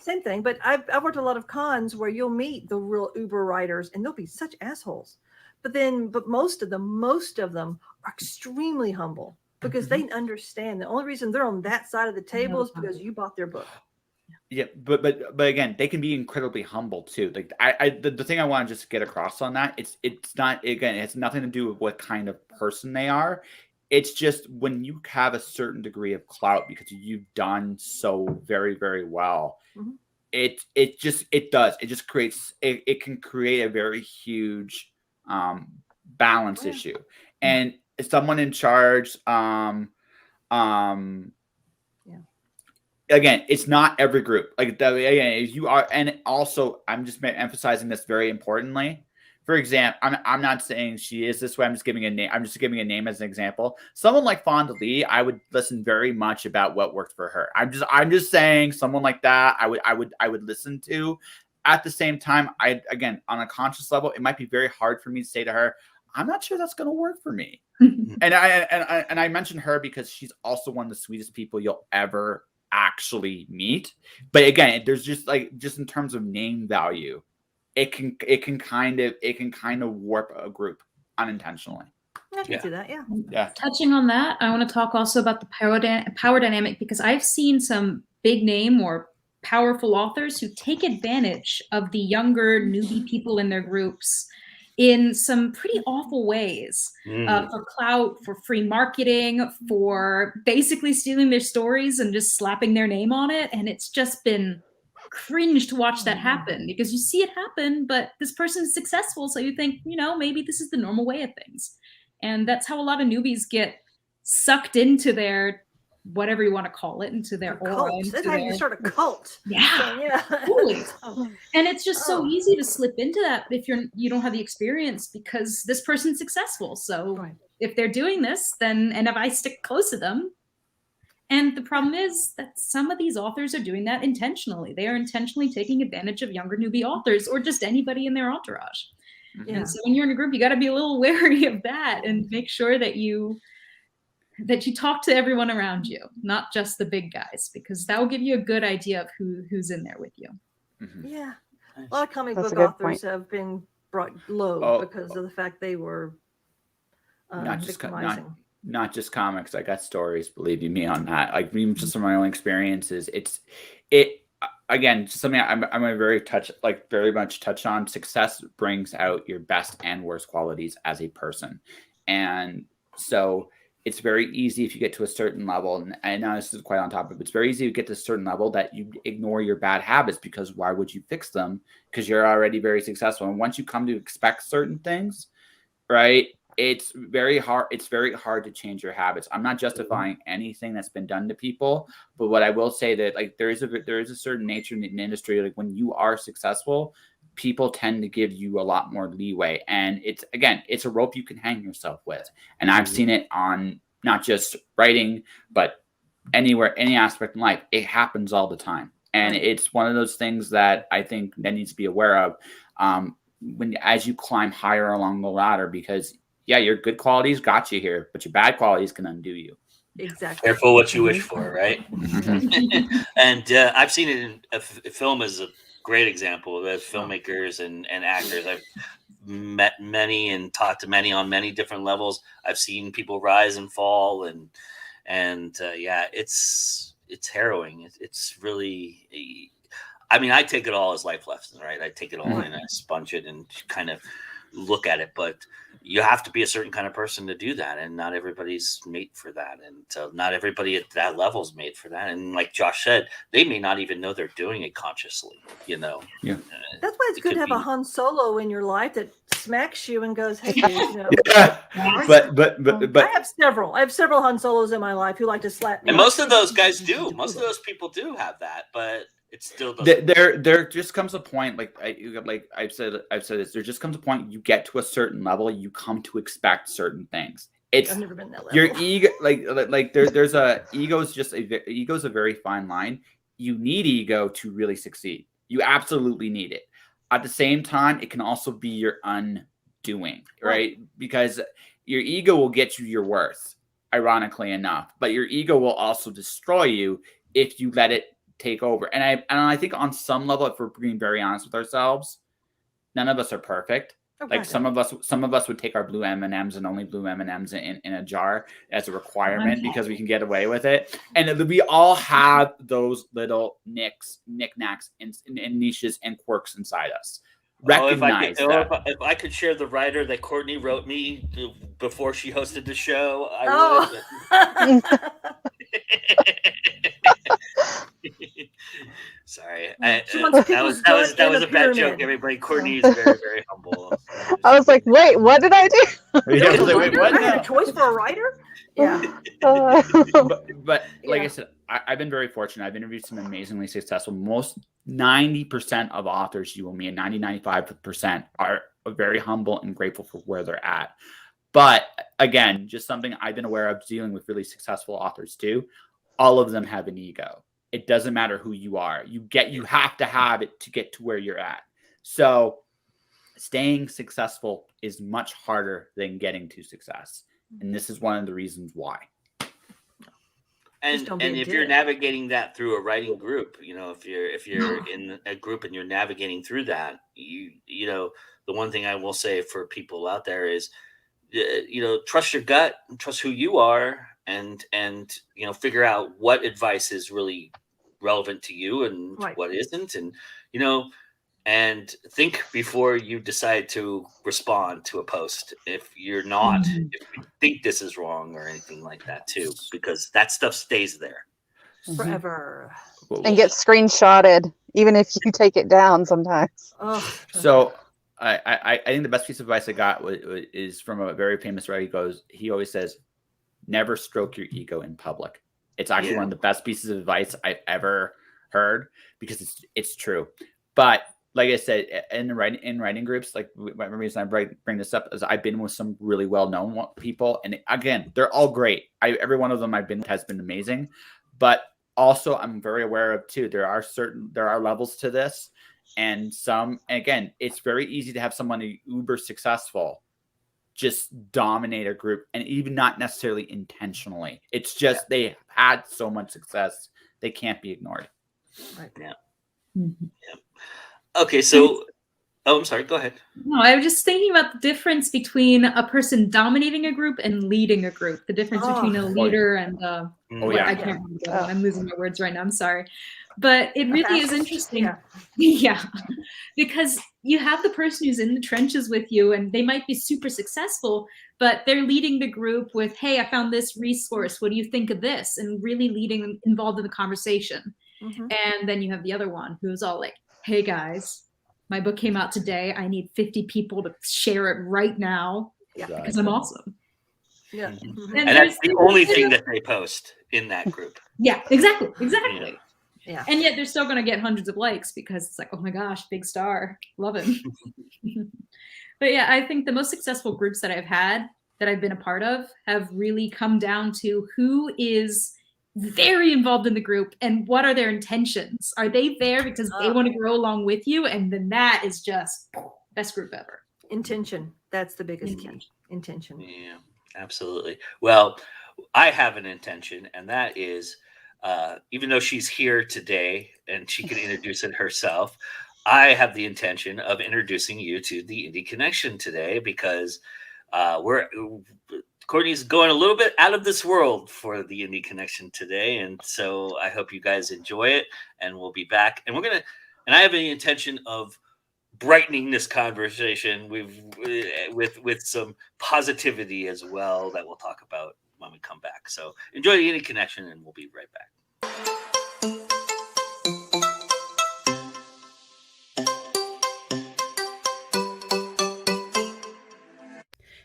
S2: Same thing. But I've worked a lot of cons where you'll meet the real Uber writers and they'll be such assholes. But most of them are extremely humble because they understand the only reason they're on that side of the table is because you bought their book.
S4: Yeah, but again, they can be incredibly humble too. Like the thing I want to just get across on that, it's not, again, it has nothing to do with what kind of person they are. It's just when you have a certain degree of clout because you've done so very, very well, it can create a very huge balance issue. And someone in charge, again, it's not every group. Like you are, and also I'm just emphasizing this very importantly. For example, I'm not saying she is this way. I'm just giving a name. I'm just giving a name as an example. Someone like Fonda Lee, I would listen very much about what worked for her. I'm just saying someone like that, I would listen to. At the same time, again, on a conscious level, it might be very hard for me to say to her, I'm not sure that's going to work for me. and I mentioned her because she's also one of the sweetest people you'll ever actually meet. But again, there's just in terms of name value, it can kind of warp a group unintentionally.
S2: I can see that,
S4: yeah.
S3: Touching on that, I want to talk also about the power dynamic because I've seen some big name or powerful authors who take advantage of the younger newbie people in their groups in some pretty awful ways, for clout, for free marketing, for basically stealing their stories and just slapping their name on it. And it's just been cringe to watch that happen because you see it happen, but this person is successful. So you think, maybe this is the normal way of things. And that's how a lot of newbies get sucked into their, whatever you want to call it, into their aura.
S2: That's how you start a cult.
S3: Yeah. Totally. And it's just so easy to slip into that if you don't have the experience because this person's successful. So if they're doing this, and if I stick close to them, and the problem is that some of these authors are doing that intentionally. They are intentionally taking advantage of younger newbie authors or just anybody in their entourage. Yeah. And so when you're in a group, you got to be a little wary of that and make sure that you talk to everyone around you, not just the big guys, because that will give you a good idea of who's in there with you.
S2: Yeah. A lot of comic book authors have been brought low because of the fact they were victimizing.
S4: Not just comics. I got stories, believe you me, on that. Like even just from my own experiences, again, just something I'm very much touch on. Success brings out your best and worst qualities as a person, and so it's very easy if you get to a certain level, and I know this is quite on topic, but it's very easy to get to a certain level that you ignore your bad habits, because why would you fix them? Because you're already very successful. And once you come to expect certain things, right, it's very hard to change your habits. I'm not justifying anything that's been done to people, but what I will say that like there is a certain nature in the industry, like when you are successful, people tend to give you a lot more leeway, and it's a rope you can hang yourself with. And I've seen it on not just writing, but anywhere, any aspect in life. It happens all the time, and it's one of those things that I think that needs to be aware of as you climb higher along the ladder, because your good qualities got you here, but your bad qualities can undo you.
S2: Exactly.
S1: Careful what you wish for, right? And I've seen it in film as a great example. As filmmakers and actors, I've met many and talked to many on many different levels. I've seen people rise and fall, and it's harrowing. It's really, I mean, I take it all as life lessons, right? I take it all in, I sponge it and kind of look at it, but you have to be a certain kind of person to do that, and not everybody's made for that, and so not everybody at that level is made for that. And like Josh said, they may not even know they're doing it consciously,
S2: That's why it's good to have a Han Solo in your life that smacks you and goes, "Hey, dude,
S4: But
S2: I have several Han Solos in my life who like to slap me.
S1: And most of those guys do. Most of those people do have that, but it still doesn't.
S4: There just comes a point, I've said this. There just comes a point you get to a certain level, you come to expect certain things.
S2: I've never been that level.
S4: Your ego, there's ego's a very fine line. You need ego to really succeed. You absolutely need it. At the same time, it can also be your undoing, right? Because your ego will get you your worth, ironically enough, but your ego will also destroy you if you let it take over. And I think on some level, if we're being very honest with ourselves, none of us are perfect. Like some of us would take our blue M&Ms and only blue M&Ms in a jar as a requirement because we can get away with it. And we all have those little knickknacks and niches and quirks inside us. Recognize that.
S1: If I could share the writer that Courtney wrote me before she hosted the show, I would. Sorry, that was a bad joke. Everybody, Courtney is very, very humble.
S5: I was like, wait, what did I do?
S2: I had a choice for a writer. Yeah.
S4: But like I said, I've been very fortunate. I've interviewed some amazingly successful. Most 90% of authors you will meet, 95% are very humble and grateful for where they're at. But again, just something I've been aware of dealing with really successful authors too. All of them have an ego. It doesn't matter who you are. You have to have it to get to where you're at. So staying successful is much harder than getting to success. And this is one of the reasons why.
S1: And if you're navigating that through a writing group, if you're in a group and you're navigating through that, the one thing I will say for people out there is, trust your gut, and trust who you are, and figure out what advice is really relevant to you and what isn't, and think before you decide to respond to a post if you think this is wrong or anything like that too, because that stuff stays there
S2: forever
S5: and gets screenshotted even if you take it down sometimes.
S4: So I think the best piece of advice I got is from a very famous writer. He always says, never stroke your ego in public. It's actually one of the best pieces of advice I've ever heard, because it's true. But like I said, in writing groups, like the reason I bring this up is I've been with some really well-known people, and again, they're all great. Every one of them I've been with has been amazing. But also, I'm very aware of too, there are levels to this, and again, it's very easy to have someone uber successful just dominate a group, and even not necessarily intentionally. It's just they had so much success, they can't be ignored.
S2: Right.
S1: Yeah. Mm-hmm. Yeah. Okay, so I'm sorry, go ahead.
S3: No, I was just thinking about the difference between a person dominating a group and leading a group. The difference between a leader and I can't remember. I'm losing my words right now. I'm sorry. But it really is interesting. Yeah. Because you have the person who's in the trenches with you, and they might be super successful, but they're leading the group with, hey, I found this resource. What do you think of this? And really leading involved in the conversation. And then you have the other one who's all like, hey guys, my book came out today. I need 50 people to share it right now because I'm awesome.
S2: Yeah.
S3: And
S1: that's the only thing that they post in that group.
S3: Yeah, exactly.
S2: Yeah.
S3: And yet they're still going to get hundreds of likes because it's like, oh my gosh, big star. Love him. But yeah, I think the most successful groups that I've had, that I've been a part of, have really come down to who is very involved in the group and what are their intentions. Are they there because they want to grow along with you? And then that is just best group ever.
S2: Intention. That's the biggest key. Intention.
S1: Yeah, absolutely. Well, I have an intention, and that is, even though she's here today and she can introduce it herself, I have the intention of introducing you to the Indie Connection today, because Courtney's going a little bit out of this world for the Indie Connection today, and so I hope you guys enjoy it. And we'll be back, and I have the intention of brightening this conversation with some positivity as well that we'll talk about when we come back. So enjoy the Indie Connection, and we'll be right back.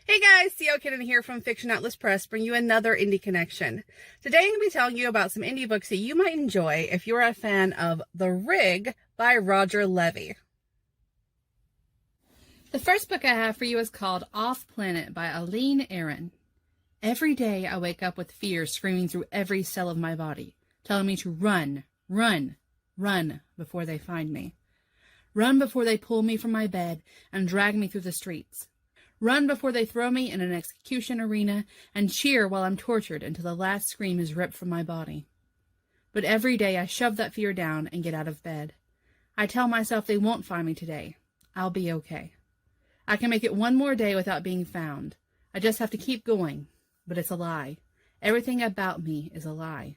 S6: Hey guys, C.O. Cannon here from Fiction Atlas Press, bring you another Indie Connection. Today I'm going to be telling you about some indie books that you might enjoy if you're a fan of The Rig by Roger Levy.
S7: The first book I have for you is called Off Planet by Aline Aaron. Every day I wake up with fear screaming through every cell of my body, telling me to run, run, run before they find me. Run before they pull me from my bed and drag me through the streets. Run before they throw me in an execution arena and cheer while I'm tortured until the last scream is ripped from my body. But every day I shove that fear down and get out of bed. I tell myself they won't find me today. I'll be okay. I can make it one more day without being found. I just have to keep going. But it's a lie. Everything about me is a lie.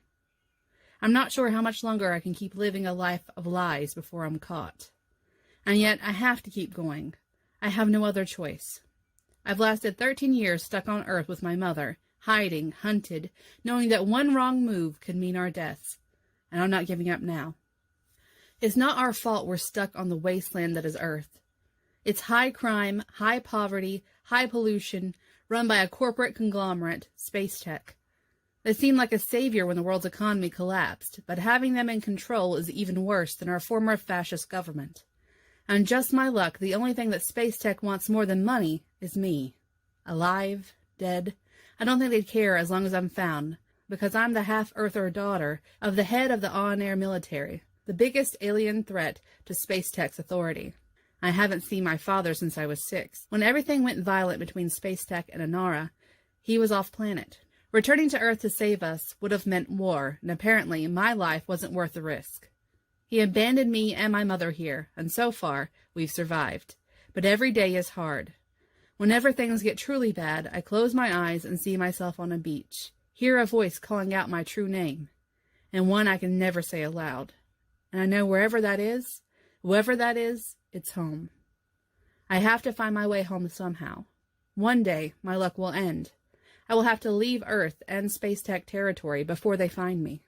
S7: I'm not sure how much longer I can keep living a life of lies before I'm caught. And yet I have to keep going. I have no other choice. I've lasted 13 years stuck on Earth with my mother, hiding, hunted, knowing that one wrong move could mean our deaths. And I'm not giving up now. It's not our fault we're stuck on the wasteland that is Earth. It's high crime, high poverty, high pollution, run by a corporate conglomerate, Space Tech. They seemed like a savior when the world's economy collapsed, but having them in control is even worse than our former fascist government. And just my luck, the only thing that Space Tech wants more than money is me. Alive, dead, I don't think they'd care as long as I'm found, because I'm the half-Earther daughter of the head of the on-air military, the biggest alien threat to Space Tech's authority. I haven't seen my father since I was 6. When everything went violent between Space Tech and Inara, he was off-planet. Returning to Earth to save us would have meant war, and apparently my life wasn't worth the risk. He abandoned me and my mother here, and so far, we've survived. But every day is hard. Whenever things get truly bad, I close my eyes and see myself on a beach, hear a voice calling out my true name, and one I can never say aloud. And I know wherever that is, whoever that is, it's home. I have to find my way home somehow. One day, my luck will end. I will have to leave Earth and Space Tech territory before they find me.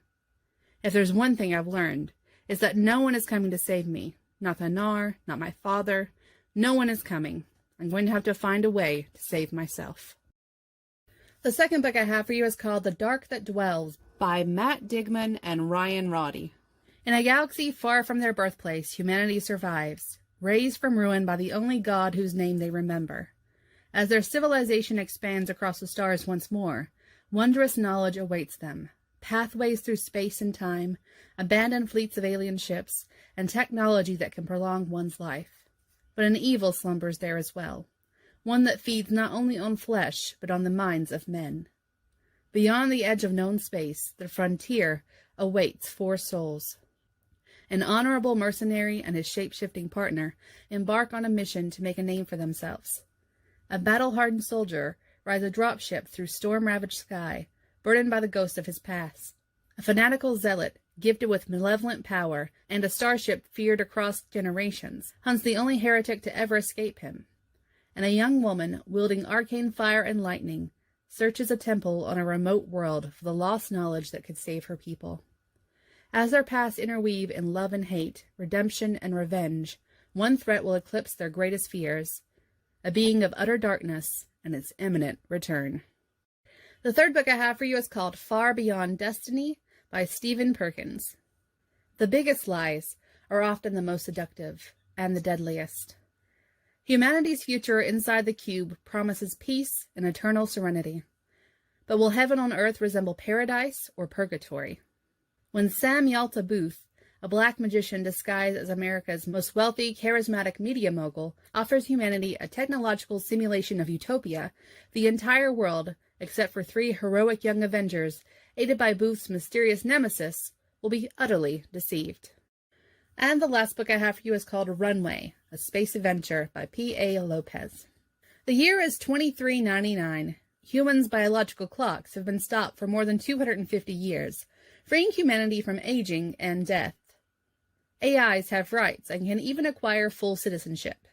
S7: If there's one thing I've learned, is that no one is coming to save me. Not Thanar, not my father. No one is coming. I'm going to have to find a way to save myself. The second book I have for you is called The Dark That Dwells by Matt Digman and Ryan Roddy. In a galaxy far from their birthplace, humanity survives, raised from ruin by the only god whose name they remember. As their civilization expands across the stars once more, wondrous knowledge awaits them. Pathways through space and time, abandoned fleets of alien ships, and technology that can prolong one's life. But an evil slumbers there as well, one that feeds not only on flesh, but on the minds of men. Beyond the edge of known space, the frontier awaits 4 souls. An honorable mercenary and his shape-shifting partner embark on a mission to make a name for themselves. A battle-hardened soldier rides a dropship through storm-ravaged sky, burdened by the ghost of his past. A fanatical zealot gifted with malevolent power and a starship feared across generations, hunts the only heretic to ever escape him. And a young woman, wielding arcane fire and lightning, searches a temple on a remote world for the lost knowledge that could save her people. As their paths interweave in love and hate, redemption and revenge, one threat will eclipse their greatest fears, a being of utter darkness and its imminent return. The third book I have for you is called Far Beyond Destiny by Stephen Perkins. The biggest lies are often the most seductive and the deadliest. Humanity's future inside the cube promises peace and eternal serenity. But will heaven on earth resemble paradise or purgatory? When Sam Yalta Booth, a black magician disguised as America's most wealthy, charismatic media mogul, offers humanity a technological simulation of utopia, the entire world, except for 3 heroic young Avengers, aided by Booth's mysterious nemesis, will be utterly deceived. And the last book I have for you is called Runway, a Space Adventure by P.A. Lopez. The year is 2399. Humans' biological clocks have been stopped for more than 250 years, freeing humanity from aging and death. AIs have rights and can even acquire full citizenship.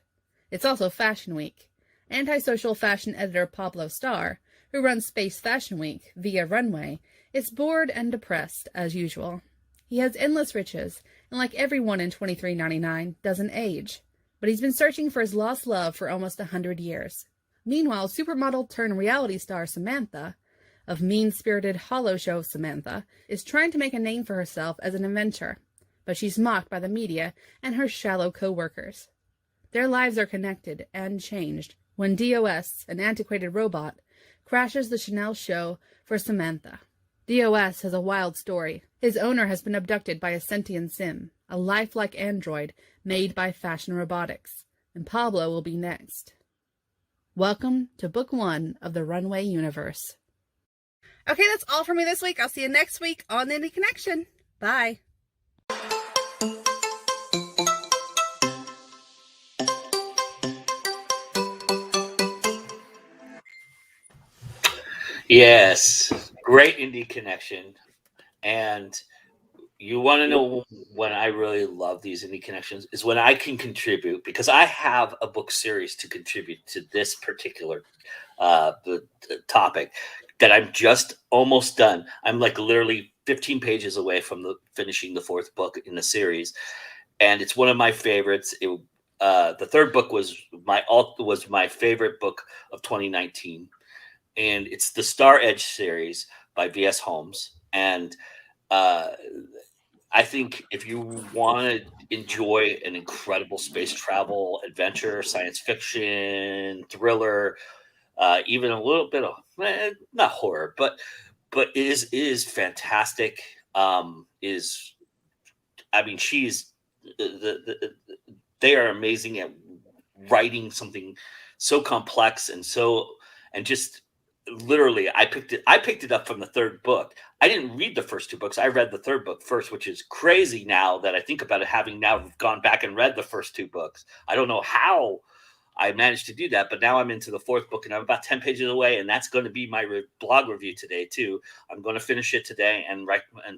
S7: It's also Fashion Week. Antisocial fashion editor Pablo Starr, who runs Space Fashion Week via Runway, is bored and depressed as usual. He has endless riches, and like everyone in 2399, doesn't age. But he's been searching for his lost love for almost 100 years. Meanwhile, supermodel-turned-reality star Samantha, of mean-spirited Hollow Show Samantha, is trying to make a name for herself as an inventor. But she's mocked by the media and her shallow co-workers. Their lives are connected and changed when DOS, an antiquated robot, crashes the Chanel show for Samantha. DOS has a wild story. His owner has been abducted by a sentient sim, a lifelike android made by Fashion Robotics, and Pablo will be next. Welcome to Book 1 of the Runway universe.
S6: Okay, that's all for me this week. I'll see you next week on the Indie Connection. Bye.
S1: Yes, great indie connection. And you want to know when I really love these indie connections is when I can contribute, because I have a book series to contribute to this particular the topic that I'm just almost done. I'm like literally 15 pages away from finishing the 4th book in the series, and it's one of my favorites. The 3rd book was my favorite book of 2019. And it's the Star Edge series by V.S. Holmes. And I think if you want to enjoy an incredible space travel, adventure, science fiction, thriller, even a little bit of, not horror, but it is fantastic. She's they are amazing at writing something so complex and just literally I picked it up from the 3rd book. I didn't read the first 2 books. I read the 3rd book first, which is crazy now that I think about it, having now gone back and read the first 2 books. I don't know how I managed to do that, but now I'm into the 4th book and I'm about 10 pages away, and that's going to be my blog review today too. I'm going to finish it today and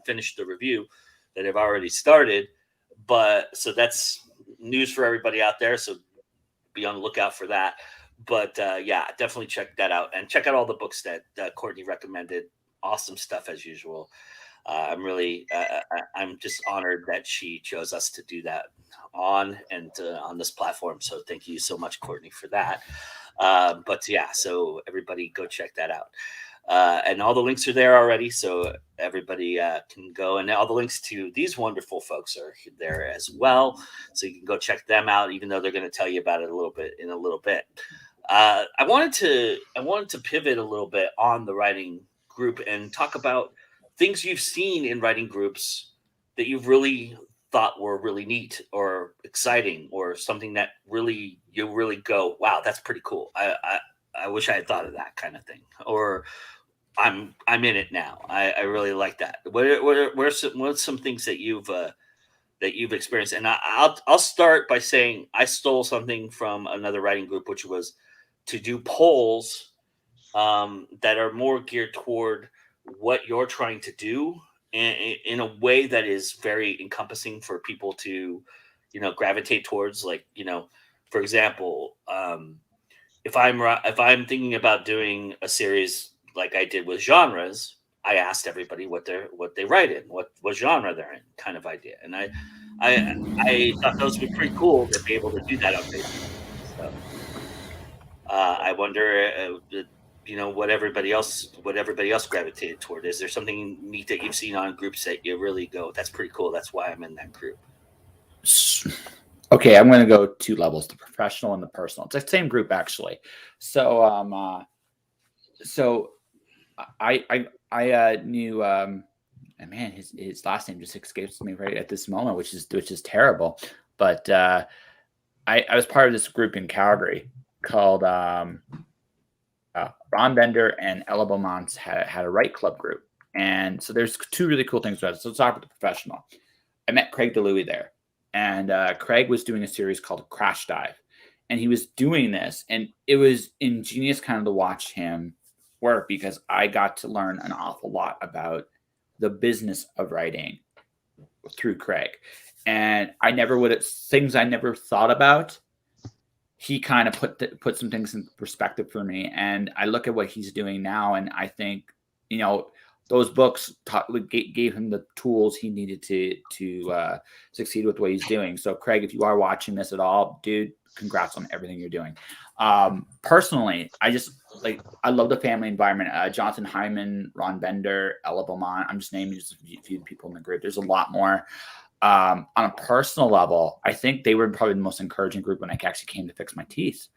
S1: finish the review that I've already started. But so that's news for everybody out there. So be on the lookout for that. But yeah, definitely check that out, and check out all the books that Courtney recommended. Awesome stuff as usual. I'm just honored that she chose us to do that on this platform. So thank you so much, Courtney, for that. But yeah, so everybody go check that out. And all the links are there already, so everybody can go. And all the links to these wonderful folks are there as well, so you can go check them out, even though they're going to tell you about it in a little bit. I wanted to pivot a little bit on the writing group and talk about things you've seen in writing groups that you've really thought were really neat or exciting, or something that you really go, wow, that's pretty cool. I wish I had thought of that kind of thing, or I'm in it now. I really like that. What are some things that you've experienced? And I'll start by saying I stole something from another writing group, which was to do polls that are more geared toward what you're trying to do in a way that is very encompassing for people to, gravitate towards. Like, for example, if I'm thinking about doing a series like I did with genres, I asked everybody what they write in, what genre they're in, kind of idea, and I thought those would be pretty cool to be able to do that on Facebook. So I wonder, what everybody else gravitated toward. Is there something neat that you've seen on groups that you really go, that's pretty cool, that's why I'm in that group?
S4: Okay, I'm going to go 2 levels: the professional and the personal. It's the same group, actually. So I knew, and man, his last name just escapes me right at this moment, which is terrible. But I was part of this group in Calgary called Ron Bender and Ella Beaumont had a Write Club group. And so there's 2 really cool things about it. So let's talk about the professional. I met Craig DeLuey there. And Craig was doing a series called Crash Dive. And he was doing this. And it was ingenious kind of to watch him work, because I got to learn an awful lot about the business of writing through Craig. And I never would have, things I never thought about, he kind of put some things in perspective for me. And I look at what he's doing now, and I think, those books gave him the tools he needed to succeed with what he's doing. So Craig, if you are watching this at all, dude, congrats on everything you're doing. Personally, I love the family environment. Jonathan Hyman, Ron Bender, Ella Beaumont. I'm just naming just a few people in the group. There's a lot more. On a personal level, I think they were probably the most encouraging group when I actually came to fix my teeth.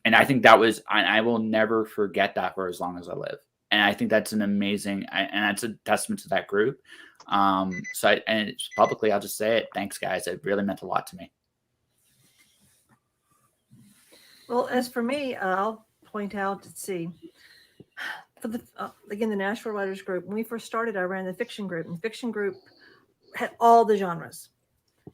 S4: And I think that was, I will never forget that for as long as I live. And I think that's an amazing, and that's a testament to that group. And publicly, I'll just say it. Thanks, guys. It really meant a lot to me.
S2: Well, as for me, I'll point out, let's see, for the Nashville Writers Group, when we first started, I ran the fiction group, and the fiction group had all the genres.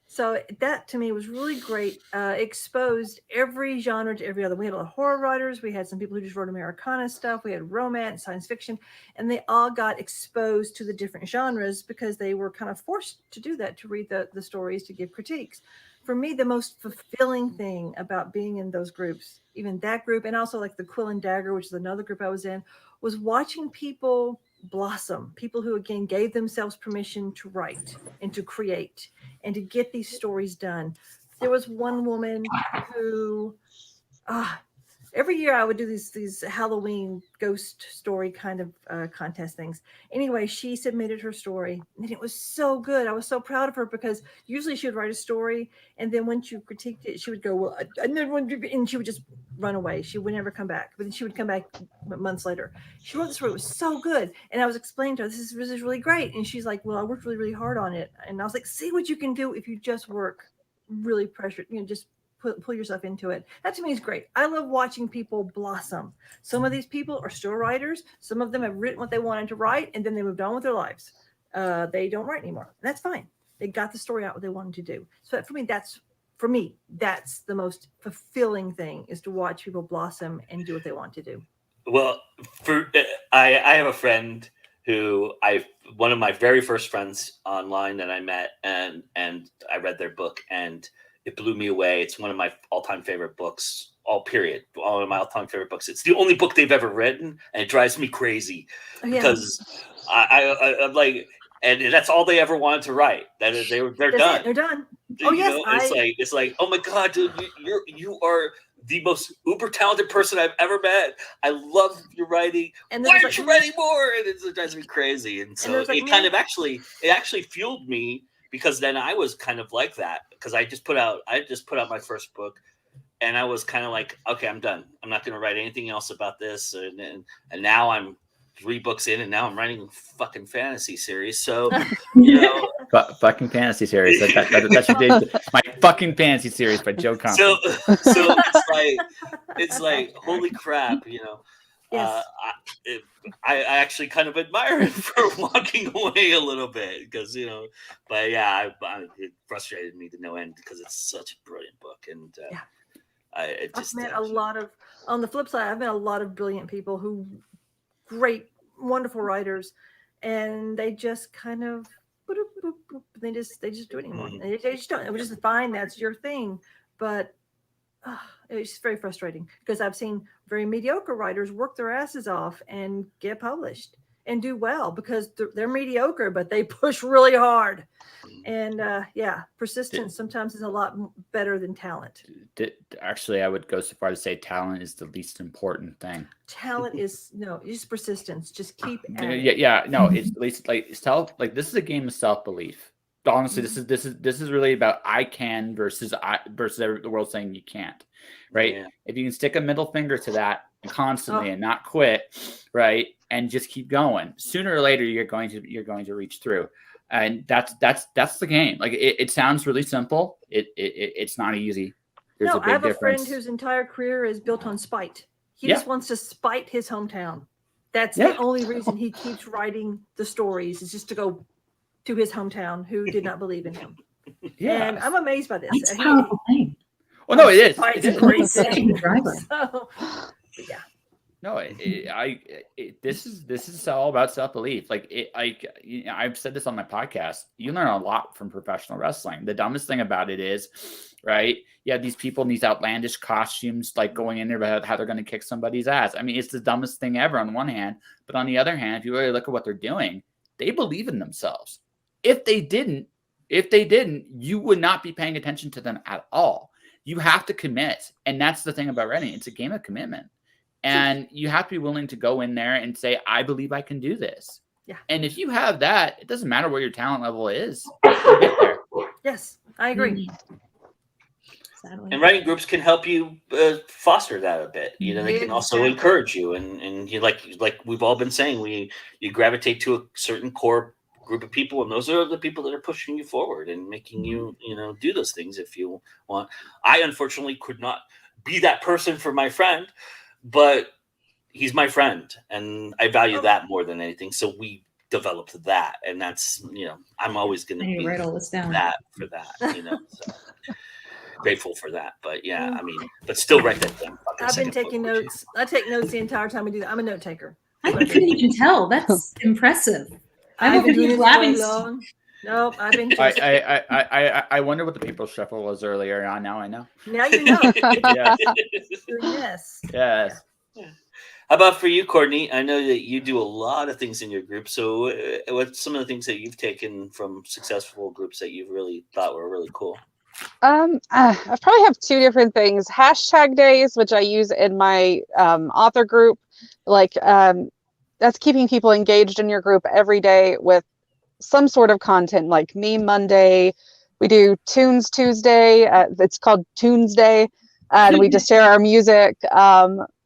S2: So that to me was really great. Exposed every genre to every other. We had a lot of horror writers. We had some people who just wrote Americana stuff. We had romance, science fiction, and they all got exposed to the different genres because they were kind of forced to do that, to read the stories, to give critiques. For me, the most fulfilling thing about being in those groups, even that group, and also like the Quill and Dagger, which is another group I was in, was watching people blossom, people who again gave themselves permission to write and to create and to get these stories done. There was one woman who every year I would do these Halloween ghost story kind of contest things. Anyway, she submitted her story, and it was so good. I was so proud of her, because usually she would write a story, and then once you critiqued it, she would go, well, I never want to, and she would just run away. She would never come back, but then she would come back months later. She wrote the story. It was so good. And I was explaining to her, this is really great. And she's like, well, I worked really, really hard on it. And I was like, see what you can do if you just work really pressured, just pull yourself into it. That to me is great. I love watching people blossom. Some of these people are still writers. Some of them have written what they wanted to write, and then they moved on with their lives. They don't write anymore. That's fine. They got the story out what they wanted to do. So for me, that's the most fulfilling thing, is to watch people blossom and do what they want to do.
S1: Well, I have a friend who one of my very first friends online that I met, and I read their book, and it blew me away. It's one of my all-time favorite books, all of my all-time favorite books. It's the only book they've ever written, and it drives me crazy because I'm like, and that's all they ever wanted to write. They're done.
S2: They're done.
S1: It's like, oh my God, dude, you are the most uber talented person I've ever met. I love your writing. And why aren't you writing more? And it drives me crazy. And so it actually fueled me, because then I was kind of like that, because I just put out my first book, and I was kind of like, okay, I'm done. I'm not going to write anything else about this. And now I'm 3 books in, and now I'm writing a fucking fantasy series. So,
S4: fucking fantasy series. That should be my fucking fantasy series by Joe Compton.
S1: So it's like, holy crap,
S2: Yes.
S1: I actually kind of admire him for walking away a little bit, because but yeah, it frustrated me to no end, because it's such a brilliant book, and
S2: I've met a lot of, on the flip side, I've met a lot of brilliant people great, wonderful writers, and they just kind of boop, boop, boop, they just do it anymore. They just don't. Which is fine. That's your thing, but it's very frustrating because I've seen very mediocre writers work their asses off and get published and do well because they're mediocre, but they push really hard. And persistence sometimes is a lot better than talent.
S4: Actually, I would go so far to say talent is the least important thing.
S2: Talent is just persistence. Just keep at it.
S4: Yeah. No, it's at least this is a game of self-belief. Honestly, this is really about I can versus the world saying you can't, right? Yeah. If you can stick a middle finger to that constantly and not quit, right, and just keep going, sooner or later you're going to reach through, and that's the game. Like it sounds really simple. It's not easy. There's a big
S2: I have
S4: difference.
S2: A friend whose entire career is built on spite. He just wants to spite his hometown. That's the only reason he keeps writing the stories, is just to go to his hometown who did not believe in him. Yeah. And I'm amazed by this.
S3: It's a powerful thing.
S4: Well, no, it is.
S2: It's a great thing. Yeah.
S4: No, this is all about self-belief. I've said this on my podcast. You learn a lot from professional wrestling. The dumbest thing about it is, right? Yeah, these people in these outlandish costumes, like going in there about how they're going to kick somebody's ass. I mean, it's the dumbest thing ever on one hand, but on the other hand, if you really look at what they're doing, they believe in themselves. If they didn't, you would not be paying attention to them at all. You have to commit. And that's the thing about writing. It's a game of commitment. And you have to be willing to go in there and say, I believe I can do this.
S2: Yeah.
S4: And if you have that, it doesn't matter what your talent level is. You'll get there.
S2: Yes, I agree.
S1: Sadly. And writing groups can help you foster that a bit. They can also encourage you. And you like we've all been saying, you gravitate to a certain core group of people, and those are the people that are pushing you forward and making you, do those things if you want. I unfortunately could not be that person for my friend, but he's my friend, and I value that more than anything. So we developed that, and that's I'm always going to be
S3: write all this down.
S1: That for that. So grateful for that, but but still write that down.
S2: I've been taking notes. I take notes the entire time we do that. I'm a note taker.
S3: I couldn't even tell. That's impressive. I've been doing blabbing.
S2: Nope, I've been.
S4: I wonder what the paper shuffle was earlier on. Now I know.
S2: Now you know.
S4: Yes.
S1: Yes. How about for you, Courtney? I know that you do a lot of things in your group. So, what's some of the things that you've taken from successful groups that you've really thought were really cool?
S5: I probably have two different things. Hashtag days, which I use in my author group, that's keeping people engaged in your group every day with some sort of content, like Meme Monday. We do Tunes Tuesday. It's called Tunes Day, and we just share our music.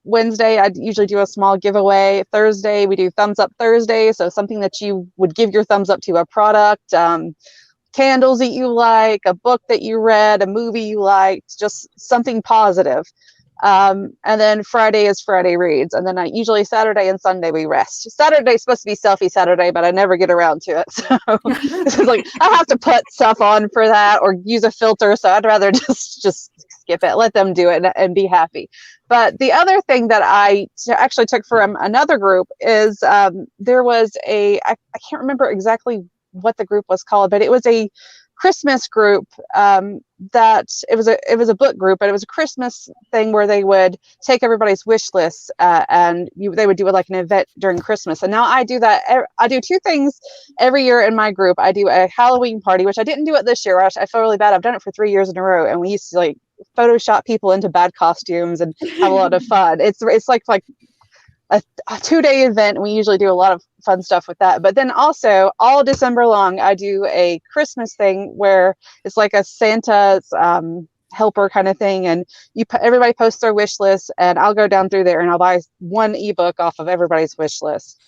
S5: Wednesday, I usually do a small giveaway. Thursday, we do Thumbs Up Thursday, so something that you would give your thumbs up to, a product, candles that you like, a book that you read, a movie you liked, just something positive. And then Friday is Friday Reads. And then usually Saturday and Sunday we rest. Saturday's supposed to be Selfie Saturday, but I never get around to it. So it's like I have to put stuff on for that or use a filter. So I'd rather just skip it, let them do it and be happy. But the other thing that I actually took from another group is there was I can't remember exactly what the group was called, but it was a Christmas group that it was a book group, but it was a Christmas thing where they would take everybody's wish lists and they would do like an event during Christmas. And now I do that. I do two things every year in my group. I do a Halloween party, which I didn't do it this year. I feel really bad. I've done it for 3 years in a row, and we used to Photoshop people into bad costumes and have a lot of fun. It's like a 2-day event, and we usually do a lot of fun stuff with that. But then also all December long, I do a Christmas thing where it's like a Santa's helper kind of thing, and everybody posts their wish list, and I'll go down through there and I'll buy one ebook off of everybody's wish list,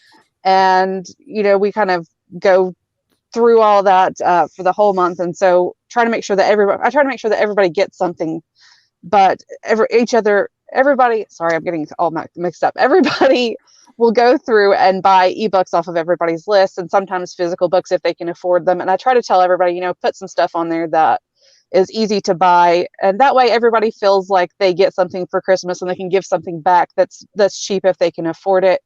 S5: and we kind of go through all that for the whole month. And so I try to make sure that everybody gets something, but everybody, sorry, I'm getting all mixed up. Everybody will go through and buy ebooks off of everybody's list, and sometimes physical books if they can afford them. And I try to tell everybody, put some stuff on there that is easy to buy, and that way everybody feels like they get something for Christmas and they can give something back that's cheap if they can afford it.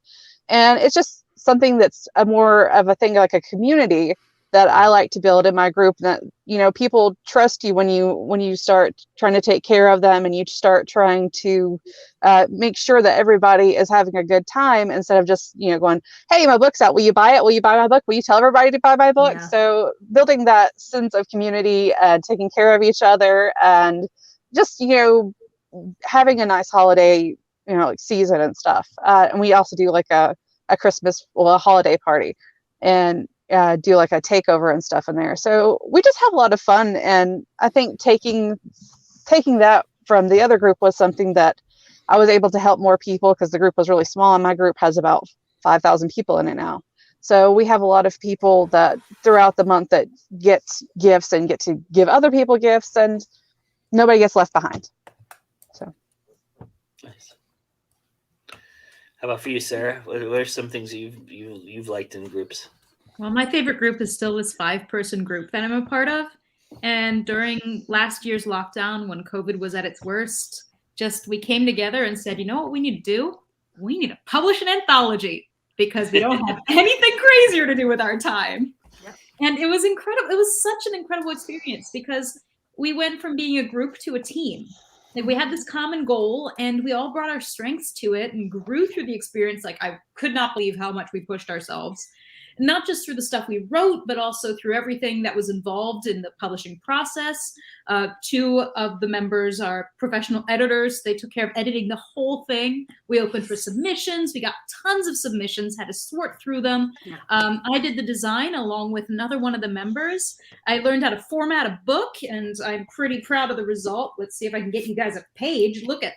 S5: And it's just something that's a more of a thing like a community that I like to build in my group, that, you know, people trust you when you start trying to take care of them, and you start trying to make sure that everybody is having a good time, instead of just, you know, going, hey, my book's out, will you buy it? Will you buy my book? Will you tell everybody to buy my book?
S2: Yeah.
S5: So building that sense of community and taking care of each other, and just, you know, having a nice holiday, you know, like season and stuff. And we also do like a Christmas, well, a holiday party, and do like a takeover and stuff in there. So we just have a lot of fun. And I think taking that from the other group was something that I was able to help more people, because the group was really small, and my group has about 5,000 people in it now. So we have a lot of people that throughout the month that get gifts and get to give other people gifts, and nobody gets left behind. So
S1: nice. How about for you, Sarah? What are some things you've liked in groups?
S3: Well, my favorite group is still this 5-person group that I'm a part of. And during last year's lockdown, when COVID was at its worst, we came together and said, you know what we need to do? We need to publish an anthology, because we don't have anything crazier to do with our time.
S2: Yep.
S3: And it was incredible. It was such an incredible experience, because we went from being a group to a team. Like, we had this common goal, and we all brought our strengths to it and grew through the experience. Like, I could not believe how much we pushed ourselves. Not just through the stuff we wrote, but also through everything that was involved in the publishing process. 2 of the members are professional editors. They took care of editing the whole thing. We opened for submissions. We got tons of submissions, had to sort through them.
S2: Yeah.
S3: I did the design along with another one of the members. I learned how to format a book, and I'm pretty proud of the result. Let's see if I can get you guys a page. Look at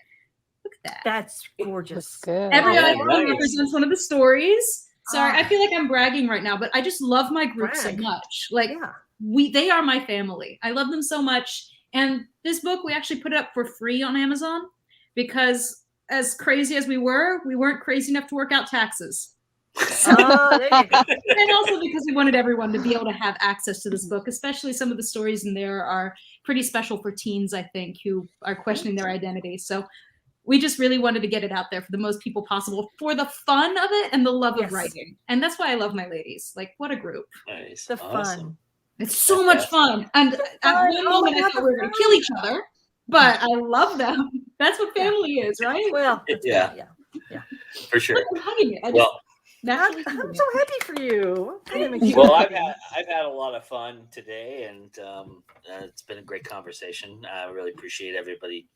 S3: that.
S2: That's gorgeous.
S5: that's good.
S3: Every
S1: Oh,
S3: icon
S1: nice.
S3: represents one of the stories. Sorry, I feel like I'm bragging right now, but I just love my group so
S2: Brag.
S3: much. Like,
S2: Yeah.
S3: they are my family. I love them so much. And this book, we actually put it up for free on Amazon, because as crazy as we weren't crazy enough to work out taxes.
S2: Oh, there you go.
S3: And also because we wanted everyone to be able to have access to this book, especially some of the stories in there are pretty special for teens, I think, who are questioning their identity. So we just really wanted to get it out there for the most people possible, for the fun of it and the love
S2: Yes.
S3: of writing. And that's why I love my ladies. Like, what a group.
S1: Nice.
S2: The
S1: Awesome.
S2: fun.
S3: It's so much fun. And at one moment I thought we were going to kill each other, but I love them. That's what family is, right?
S2: Well, that's
S1: Yeah.
S2: good, yeah.
S1: For sure.
S3: Look, I'm hugging it.
S1: Well,
S2: I'm so happy for you.
S1: well, I've had a lot of fun today, and it's been a great conversation. I really appreciate everybody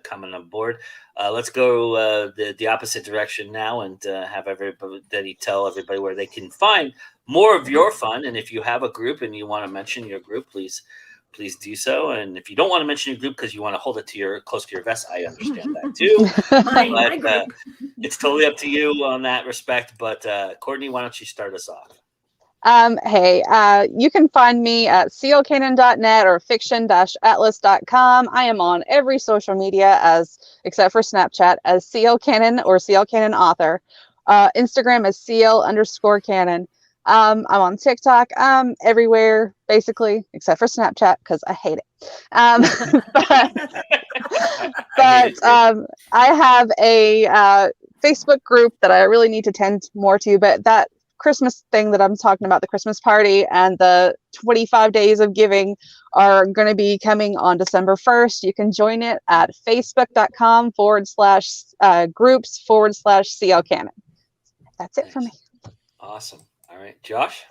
S1: coming on board. Let's go the opposite direction now, and have everybody tell everybody where they can find more of your fun. And if you have a group and you want to mention your group, please do so. And if you don't want to mention your group because you want to hold it close to your vest, I understand that too.
S2: My
S1: But
S2: group.
S1: it's totally up to you on that respect. But Courtney, why don't you start us off?
S5: Hey, you can find me at clcanon.net or fiction-atlas.com. I am on every social media except for Snapchat as clcanon or clcanon author. Instagram is cl_canon. I'm on TikTok. Everywhere basically except for Snapchat because I hate it. I have a Facebook group that I really need to tend more to, but that Christmas thing that I'm talking about, the Christmas party and the 25 days of giving, are going to be coming on December 1st. You can join it at facebook.com/groups/clcanon. That's it for me.
S1: Awesome. All right, Josh.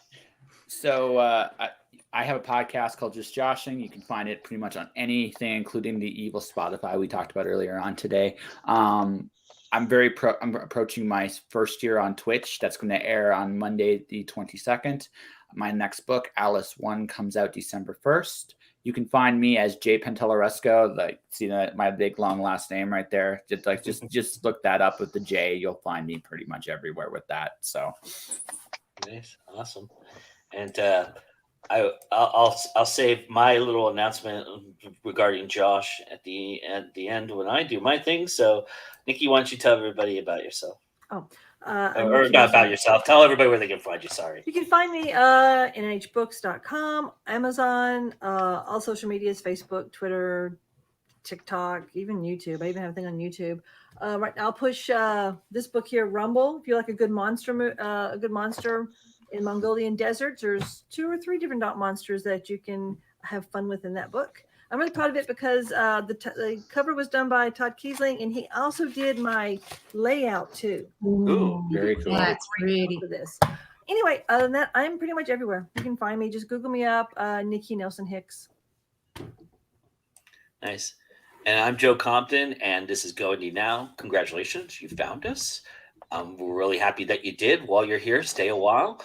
S4: So I have a podcast called Just Joshing. You can find it pretty much on anything, including the evil Spotify we talked about earlier on today. I'm approaching my first year on Twitch. That's going to air on Monday, the 22nd. My next book, Alice 1, comes out December 1st. You can find me as J Pentalaresco. Like, see that my big long last name right there. Just look that up with the J. You'll find me pretty much everywhere with that. So
S1: Nice, awesome. And I'll save my little announcement regarding Josh at the end when I do my thing. So, Nikki, why don't you tell everybody about yourself? Or not about yourself. Tell everybody where they can find you. Sorry.
S2: You can find me nhbooks.com, Amazon, all social medias, Facebook, Twitter, TikTok, even YouTube. I even have a thing on YouTube. Right now, I'll push this book here, Rumble. If you like a good monster, in Mongolian deserts, there's 2 or 3 different monsters that you can have fun with in that book. I'm really proud of it because the cover was done by Todd Kiesling, and he also did my layout too.
S1: Ooh,
S4: very cool.
S3: That's pretty.
S2: For this. Anyway, other than that, I'm pretty much everywhere. You can find me. Just Google me up, Nikki Nelson Hicks.
S1: Nice. And I'm Joe Compton, and this is Go Indie Now. Congratulations, you found us. We're really happy that you did. While you're here, stay a while.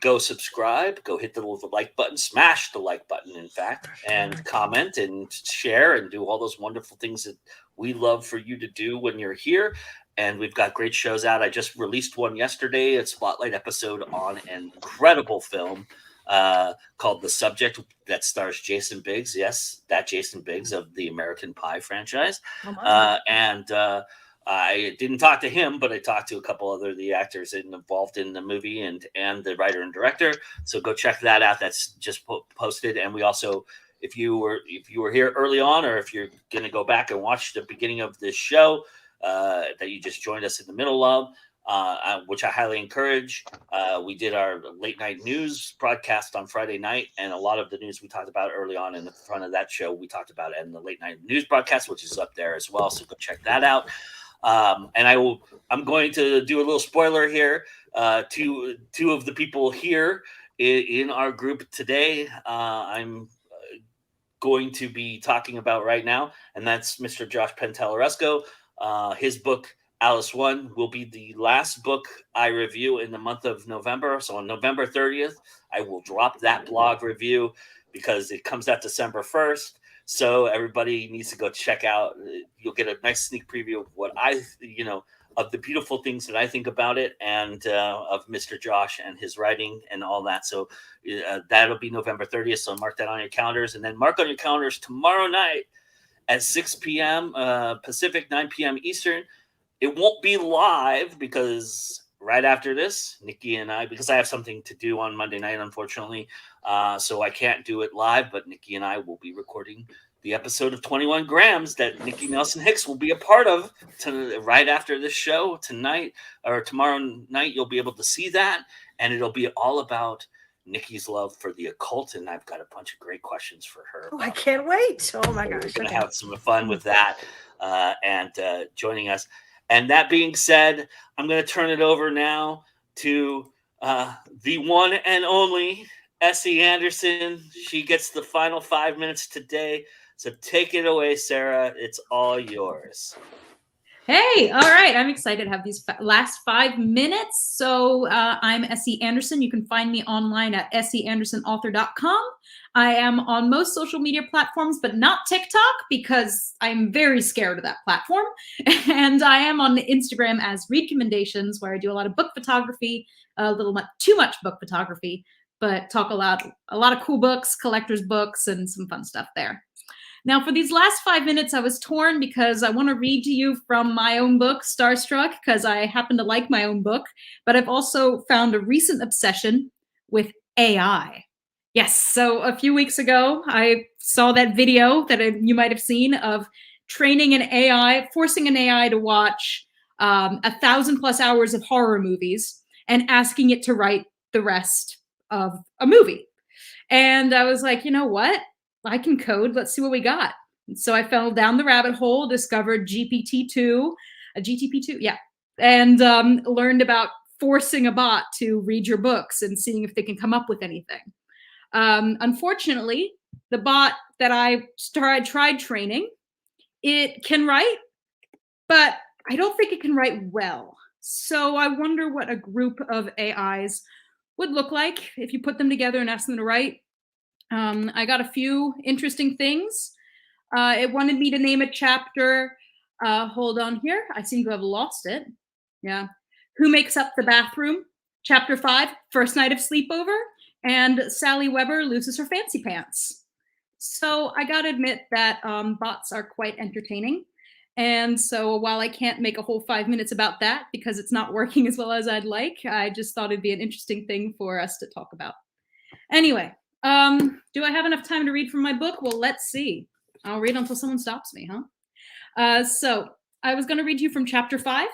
S1: Go subscribe. Go hit the like button. Smash the like button, in fact, and comment and share and do all those wonderful things that we love for you to do when you're here. And we've got great shows out. I just released one yesterday, a spotlight episode on an incredible film called The Subject that stars Jason Biggs. Yes, that Jason Biggs of the American Pie franchise. I didn't talk to him, but I talked to a couple other of the actors involved in the movie and the writer and director. So go check that out. That's just posted. And we also, if you were here early on, or if you're going to go back and watch the beginning of this show that you just joined us in the middle of, which I highly encourage. We did our late night news broadcast on Friday night, and a lot of the news we talked about early on in the front of that show, we talked about it in the late night news broadcast, which is up there as well. So go check that out. And I'm going to do a little spoiler here. Two of the people here in our group today, I'm going to be talking about right now, and that's Mr. Josh Pentalaresco. His book, Alice 1, will be the last book I review in the month of November. So on November 30th, I will drop that blog review because it comes out December 1st. So everybody needs to go check out. You'll get a nice sneak preview of what of the beautiful things that I think about it, and of Mr. Josh and his writing and all that. So that'll be November 30th. So mark that on your calendars, and then mark on your calendars tomorrow night at 6 p.m. Pacific, 9 p.m. Eastern. It won't be live because right after this, Nikki and I, because I have something to do on Monday night, unfortunately, so I can't do it live, but Nikki and I will be recording the episode of 21 Grams that Nikki Nelson Hicks will be a part of right after this show tonight or tomorrow night. You'll be able to see that, and it'll be all about Nikki's love for the occult, and I've got a bunch of great questions for her.
S2: Oh, I can't wait. Oh my gosh.
S1: We're going to have some fun with that and joining us. And that being said, I'm going to turn it over now to the one and only Essie Anderson. She gets the final 5 minutes today. So take it away, Sarah. It's all yours.
S3: Hey, all right. I'm excited to have these last 5 minutes. So I'm Essie Anderson. You can find me online at essieandersonauthor.com. I am on most social media platforms, but not TikTok because I'm very scared of that platform. And I am on Instagram as Recommendations, where I do a lot of book photography, too much book photography, but talk a lot of cool books, collector's books, and some fun stuff there. Now, for these last 5 minutes, I was torn because I want to read to you from my own book, Starstruck, because I happen to like my own book, but I've also found a recent obsession with AI. Yes, so a few weeks ago, I saw that video that you might have seen of training an AI, forcing an AI to watch 1,000+ hours of horror movies and asking it to write the rest of a movie. And I was like, you know what? I can code. Let's see what we got. So I fell down the rabbit hole, discovered GTP2, yeah, and learned about forcing a bot to read your books and seeing if they can come up with anything. Unfortunately, the bot that I tried training, it can write, but I don't think it can write well. So I wonder what a group of AIs would look like if you put them together and ask them to write. I got a few interesting things. It wanted me to name a chapter. Hold on here. I seem to have lost it. Yeah. Who Makes Up the Bathroom? Chapter 5, First Night of Sleepover. And Sally Weber Loses Her Fancy Pants. So I got to admit that bots are quite entertaining. And so while I can't make a whole 5 minutes about that because it's not working as well as I'd like, I just thought it'd be an interesting thing for us to talk about. Anyway. Do I have enough time to read from my book? Well, let's see. I'll read until someone stops me, huh? So I was going to read to you from chapter 5.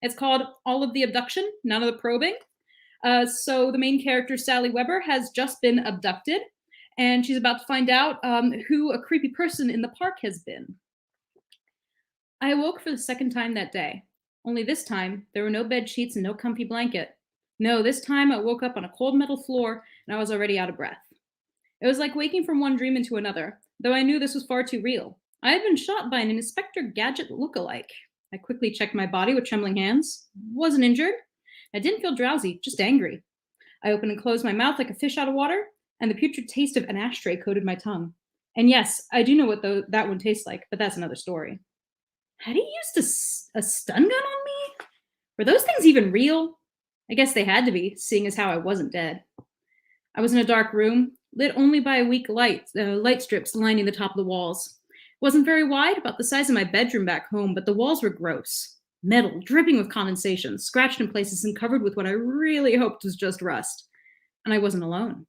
S3: It's called All of the Abduction, None of the Probing. So the main character, Sally Weber, has just been abducted, and she's about to find out who a creepy person in the park has been. I awoke for the second time that day. Only this time, there were no bed sheets and no comfy blanket. No, this time I woke up on a cold metal floor, and I was already out of breath. It was like waking from one dream into another, though I knew this was far too real. I had been shot by an Inspector Gadget look-alike. I quickly checked my body with trembling hands. Wasn't injured. I didn't feel drowsy, just angry. I opened and closed my mouth like a fish out of water, and the putrid taste of an ashtray coated my tongue. And yes, I do know what that one tastes like, but that's another story. Had he used a stun gun on me? Were those things even real? I guess they had to be, seeing as how I wasn't dead. I was in a dark room, lit only by a weak light strips lining the top of the walls. It wasn't very wide, about the size of my bedroom back home, but the walls were gross. Metal, dripping with condensation, scratched in places and covered with what I really hoped was just rust. And I wasn't alone.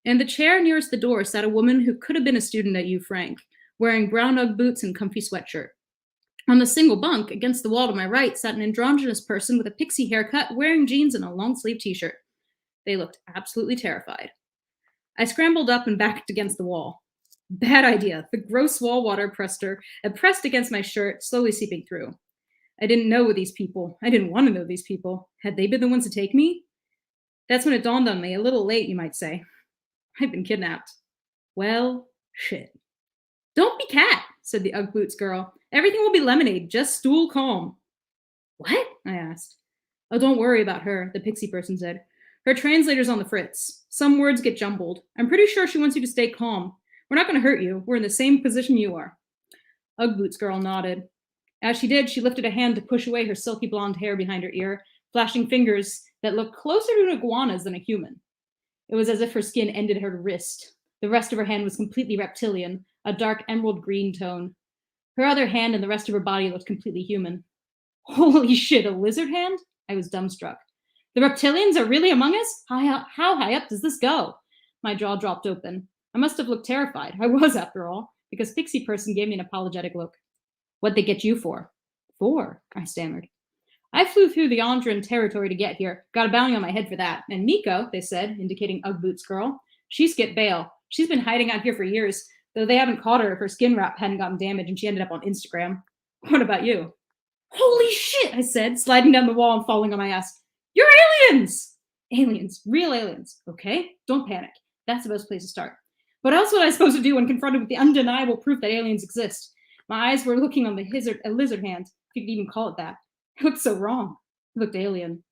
S3: In the chair nearest the door sat a woman who could have been a student at U Frank, wearing brown Ugg boots and comfy sweatshirt. On the single bunk, against the wall to my right, sat an androgynous person with a pixie haircut, wearing jeans and a long-sleeve t-shirt. They looked absolutely terrified. I scrambled up and backed against the wall. Bad idea. The gross wall water pressed against my shirt, slowly seeping through. I didn't know these people. I didn't want to know these people. Had they been the ones to take me? That's when it dawned on me, a little late, you might say. I'd been kidnapped. Well, shit. Don't be cat, said the Ugg boots girl. Everything will be lemonade, just stool calm. What? I asked. Oh, don't worry about her, the pixie person said. Her translator's on the fritz. Some words get jumbled. I'm pretty sure she wants you to stay calm. We're not going to hurt you. We're in the same position you are. Ugg boots girl nodded. As she did, she lifted a hand to push away her silky blonde hair behind her ear, flashing fingers that looked closer to an iguana's than a human. It was as if her skin ended at her wrist. The rest of her hand was completely reptilian, a dark emerald green tone. Her other hand and the rest of her body looked completely human. Holy shit, a lizard hand? I was dumbstruck. The reptilians are really among us? How high up does this go? My jaw dropped open. I must have looked terrified. I was, after all, because Pixie Person gave me an apologetic look. What'd they get you for? For? I stammered. I flew through the Andran territory to get here. Got a bounty on my head for that. And Miko, they said, indicating Ugg Boots girl, she skipped bail. She's been hiding out here for years, though they haven't caught her if her skin wrap hadn't gotten damaged and she ended up on Instagram. What about you? Holy shit, I said, sliding down the wall and falling on my ass. You're aliens! Aliens. Real aliens. Okay, don't panic. That's the best place to start. What else was I supposed to do when confronted with the undeniable proof that aliens exist? My eyes were looking on a lizard hand, if you could even call it that. It looked so wrong. It looked alien.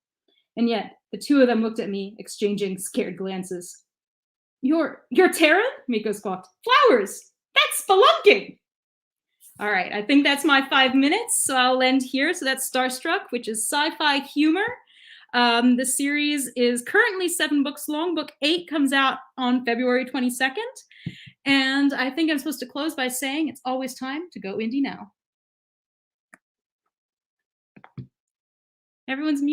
S3: And yet, the two of them looked at me, exchanging scared glances. You're Tara? Miko squawked. Flowers! That's spelunking! All right, I think that's my 5 minutes, so I'll end here. So that's Starstruck, which is sci-fi humor. The series is currently 7 books long. Book 8 comes out on February 22nd. And I think I'm supposed to close by saying it's always time to go indie now. Everyone's muted.